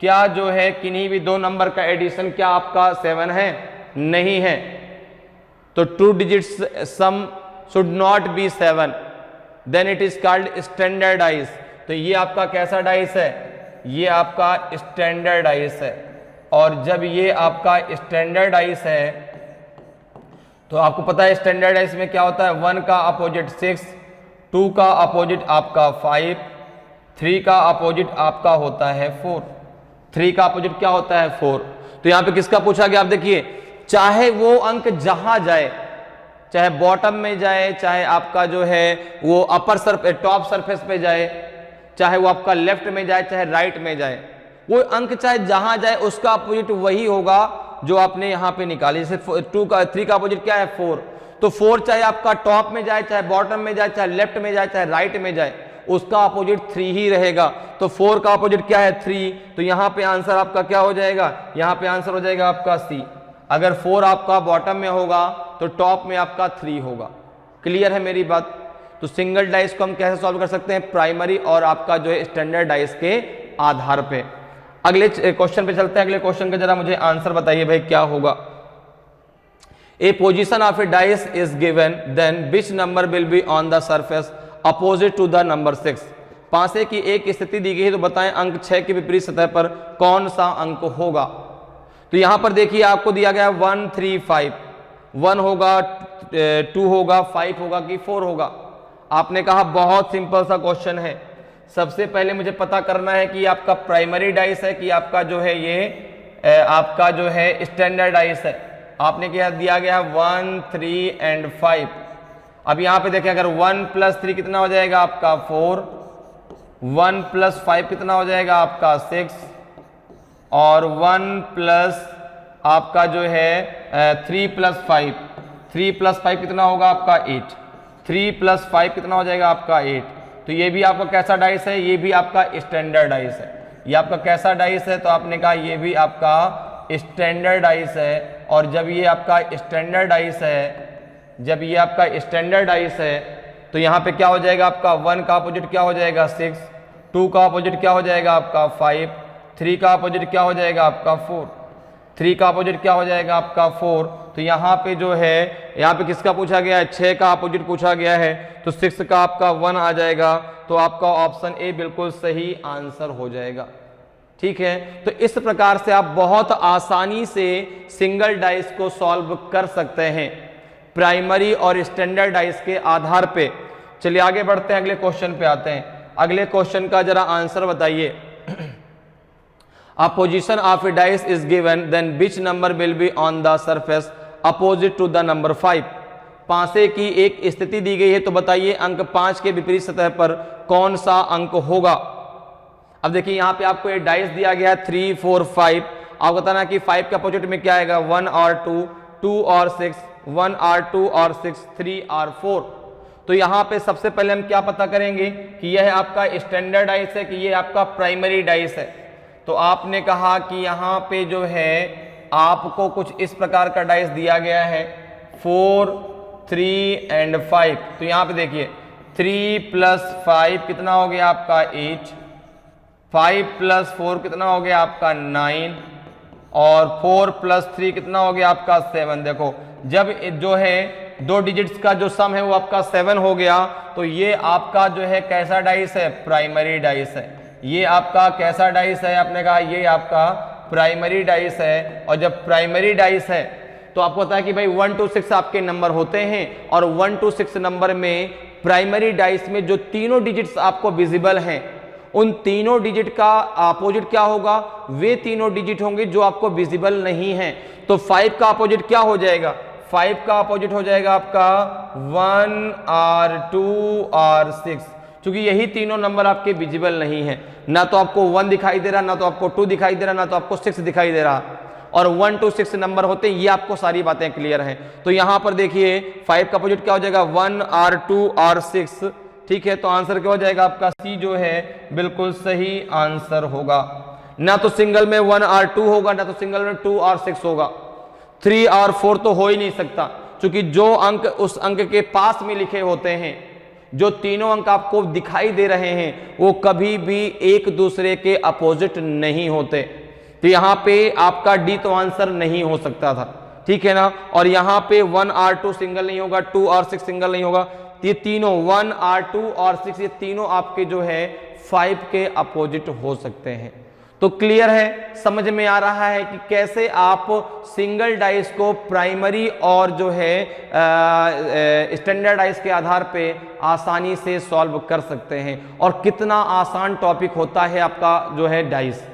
क्या जो है किन्हीं भी 2 नंबर का एडिशन क्या आपका 7 है? नहीं है। तो 2 digits sum should not be 7, then it is called standard dice. तो ये आपका कैसा डाइस है? ये आपका स्टैंडर्ड डाइस है। और जब ये आपका स्टैंडर्ड डाइस है तो आपको पता है स्टैंडर्ड डाइस में क्या होता है, 1 का अपोजिट 6, 2 का अपोजिट आपका 5, 3 का अपोजिट आपका होता है 4। 3 का अपोजिट क्या होता है 4। तो यहां पे किसका पूछा गया, आप देखिए, चाहे वो अंक जहां जाए, चाहे बॉटम में जाए, चाहे आपका जो है वो टॉप सरफेस पे जाए, चाहे वो आपका लेफ्ट में जाए, चाहे राइट में जाए, वो अंक चाहे जहां जाए उसका अपोजिट वही होगा जो आपने यहां पे निकाली। जैसे 3 का अपोजिट क्या है 4, तो 4 चाहे आपका टॉप में जाए, चाहे बॉटम में जाए, चाहे लेफ्ट में जाए, चाहे राइट में जाए, उसका अपोजिट 3 ही रहेगा। तो 4 का अपोजिट क्या है 3, तो यहां पे आंसर आपका क्या हो जाएगा, यहां पे आंसर हो जाएगा आपका सी। अगर 4 आपका बॉटम में होगा तो टॉप में आपका 3 होगा। क्लियर है मेरी बात। तो सिंगल डाइस को हम कैसे सॉल्व कर सकते हैं, प्राइमरी और आपका जो है स्टैंडर्ड डाइस के आधार पे। अगले क्वेश्चन पे चलते हैं। अगले क्वेश्चन का जरा मुझे आंसर बताइए भाई क्या होगा। A position of a dice is given, then which number will be on the surface opposite to the number 6। पांसे की एक स्थिति दी गई है, तो बताएं अंक 6 के विपरीत सतह पर कौन सा अंक होगा। तो यहां पर देखिए आपको दिया गया 1 3 5, 1 होगा, 2 होगा, 5 होगा कि 4 होगा। आपने कहा बहुत सिंपल सा क्वेश्चन है। सबसे पहले मुझे पता करना है कि आपका प्राइमरी डाइस है कि आपका जो है ये आपका जो है स्टैंडर्ड डाइस है। आपने क्या दिया गया 1 3 एंड 5। अब यहां पे देखिए, अगर 1 + 3 कितना हो जाएगा आपका 4, 1 + 5 कितना हो जाएगा आपका 6, और 1 प्लस आपका जो है 3 + 5, 3 + 5 कितना होगा आपका 8, 3 + 5 कितना हो जाएगा आपका 8। तो ये भी आपका कैसा डाइस है, ये भी आपका स्टैंडर्ड डाइस है। ये आपका कैसा डाइस है, तो आपने कहा ये भी आपका स्टैंडर्ड डाइस है। और जब ये आपका स्टैंडर्ड डाइस है, जब ये आपका स्टैंडर्ड डाइस है, तो यहाँ पे क्या हो जाएगा आपका 1 का अपोजिट क्या हो जाएगा 6, 2 का अपोजिट क्या हो जाएगा आपका 5, 3 का अपोजिट क्या हो जाएगा आपका 4, 3 का अपोजिट क्या हो जाएगा आपका 4। तो यहाँ पे जो है, यहाँ पे किसका पूछा गया है, 6 का अपोजिट पूछा गया है, तो 6 का आपका 1 आ जाएगा। तो आपका ऑप्शन ए बिल्कुल सही आंसर हो जाएगा। ठीक है, तो इस प्रकार से आप बहुत आसानी से सिंगल डाइस को सॉल्व कर सकते हैं प्राइमरी और स्टैंडर्ड डाइस के आधार पे। चलिए आगे बढ़ते हैं, अगले क्वेश्चन पे आते हैं। अगले क्वेश्चन का जरा आंसर बताइए। A position of a dice is given, then which number will be on the surface opposite to the number 5। Panse की एक स्थिति दी गई है, तो बताइए अंक 5 के विपरीत सतह पर कौन सा अंक होगा। अब देखिए यहाँ पे आपको एक डाइस दिया गया है 3 4 5। आपको बताना कि 5 के अपोजिट में क्या आएगा 1 और 2, 2 और 6, 1 और 2 और 6, 3 और 4। तो यहाँ पे सबसे पहले हम क्या पता करेंगे कि यह आपका स्टैंडर्ड डाइस है कि ये आपका प्राइमरी डाइस है। तो आपने कहा कि यहाँ पे जो है आपको कुछ इस प्रकार का डाइस दिया गया है 4 3 एंड 5। तो यहाँ पे देखिए 3 + 5 कितना हो गया आपका 8, 5 + 4 कितना हो गया आपका 9, और 4 + 3 कितना हो गया आपका 7। देखो जब जो है दो डिजिट्स का जो सम है वो आपका 7 हो गया, तो ये आपका जो है कैसा डाइस है, प्राइमरी डाइस है। ये आपका कैसा डाइस है, आपने कहा ये आपका प्राइमरी डाइस है। और जब प्राइमरी डाइस है तो आपको पता है कि भाई 1 to 6 आपके नंबर होते हैं, और 1 to 6 नंबर में प्राइमरी डाइस में जो तीनों डिजिट्स आपको विजिबल हैं, उन तीनों डिजिट का अपोजिट क्या होगा, वे तीनों डिजिट होंगे जो आपको विजिबल नहीं है। तो 5 का अपोजिट क्या हो जाएगा, 5 का अपोजिट हो जाएगा आपका 1 और 2 और 6, क्योंकि यही तीनों नंबर आपके विजिबल नहीं है। ना तो आपको 1 दिखाई दे रहा, ना तो आपको 2 दिखाई दे रहा, ना तो आपको 6 दिखाई दे रहा, और 1 to 6 नंबर होते हैं। ये आपको सारी बातें क्लियर हैं। तो यहां पर देखिए 5 का अपोजिट क्या हो जाएगा 1 और 2 और 6। ठीक है, तो आंसर क्या हो जाएगा आपका सी जो है बिल्कुल सही आंसर होगा। ना तो सिंगल में 1 और 2 होगा, ना तो सिंगल में 2 और 6 होगा। 3 और 4 तो हो ही नहीं सकता, क्योंकि जो अंक उस अंक के पास में लिखे होते हैं, जो तीनों अंक आपको दिखाई दे रहे हैं, वो कभी भी एक दूसरे के अपोजिट नहीं होते। तो यहां पे आपका डी तो आंसर नहीं हो सकता था। ठीक है ना, और यहां पे 1 और 2 सिंगल नहीं होगा, 2 और 6 सिंगल नहीं होगा। ये तीनों 1 और 2 और 6 ये तीनों आपके जो है 5 के अपोजिट हो सकते हैं। तो क्लियर है, समझ में आ रहा है कि कैसे आप सिंगल डाइस को प्राइमरी और जो है स्टैंडर्ड डाइस के आधार पे आसानी से सॉल्व कर सकते हैं और कितना आसान टॉपिक होता है आपका जो है डाइस।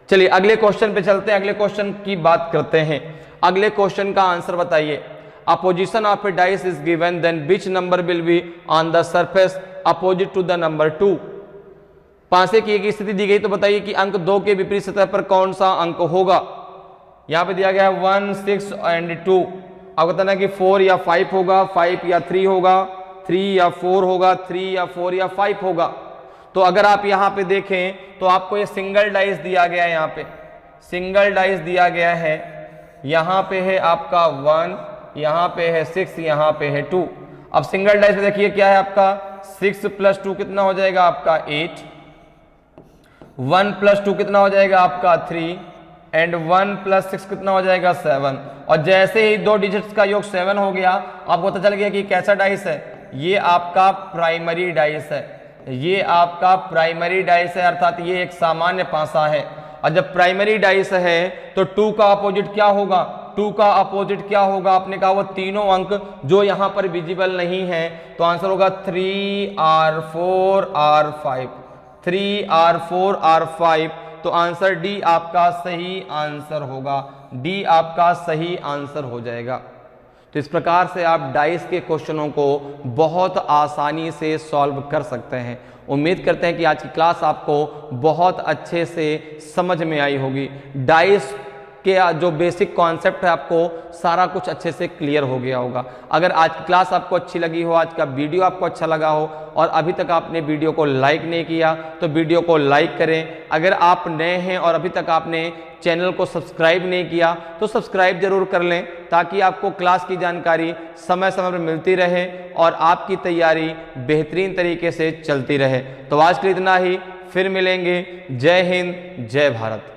चलिए अगले क्वेश्चन पे चलते हैं, अगले क्वेश्चन की बात करते हैं। अगले क्वेश्चन का आंसर बताइए। A position of a dice is given, then which number will be on the surface opposite to the number 2। पांसे की एक स्थिति दी गई, तो बताइए कि अंक 2 के विपरीत सतह पर कौन सा अंक होगा। यहां पे दिया गया है 1, 6 एंड 2। अब बताना कि 4 या 5 होगा, 5 या 3 होगा, 3 या 4 होगा, 3 या 4 या 5 होगा। तो अगर आप यहां पे देखें तो आपको ये सिंगल डाइस दिया गया है, यहां पे सिंगल डाइस दिया गया है। यहां पे है आपका 1, यहां पे है 6, यहां पे है 2। अब सिंगल डाइस में देखिए क्या है आपका 6 + 2 कितना हो जाएगा आपका 8, 1 + 2 कितना हो जाएगा आपका 3 एंड 1 + 6 कितना हो जाएगा 7। और जैसे ही 2 डिजिट्स का योग 7 हो गया, आपको पता चल गया कि कैसा डाइस है, ये आपका प्राइमरी डाइस है, ये आपका प्राइमरी डाइस है, अर्थात ये एक सामान्य पासा है। और जब प्राइमरी डाइस है तो 2 का अपोजिट क्या होगा, 2 का अपोजिट क्या होगा, आपने कहा वो तीनों अंक जो यहां पर विजिबल नहीं है, तो आंसर होगा 3R 4R 5, 3R 4R 5। तो आंसर डी आपका सही आंसर होगा, डी आपका सही आंसर हो जाएगा। तो इस प्रकार से आप डाइस के क्वेश्चनों को बहुत आसानी से सॉल्व कर सकते हैं। उम्मीद करते हैं कि आज की क्लास आपको बहुत अच्छे से समझ में आई होगी। डाइस के जो बेसिक कॉन्सेप्ट है आपको सारा कुछ अच्छे से क्लियर हो गया होगा। अगर आज की क्लास आपको अच्छी लगी हो, आज का वीडियो आपको अच्छा लगा हो और अभी तक आपने वीडियो को लाइक नहीं किया तो वीडियो को लाइक करें। अगर आप नए हैं और अभी तक आपने चैनल को सब्सक्राइब नहीं किया तो सब्सक्राइब जरूर कर लें, ताकि आपको क्लास की जानकारी समय समय पर मिलती रहे और आपकी तैयारी बेहतरीन तरीके से चलती रहे। तो आज के लिए इतना ही, फिर मिलेंगे। जय हिंद, जय भारत।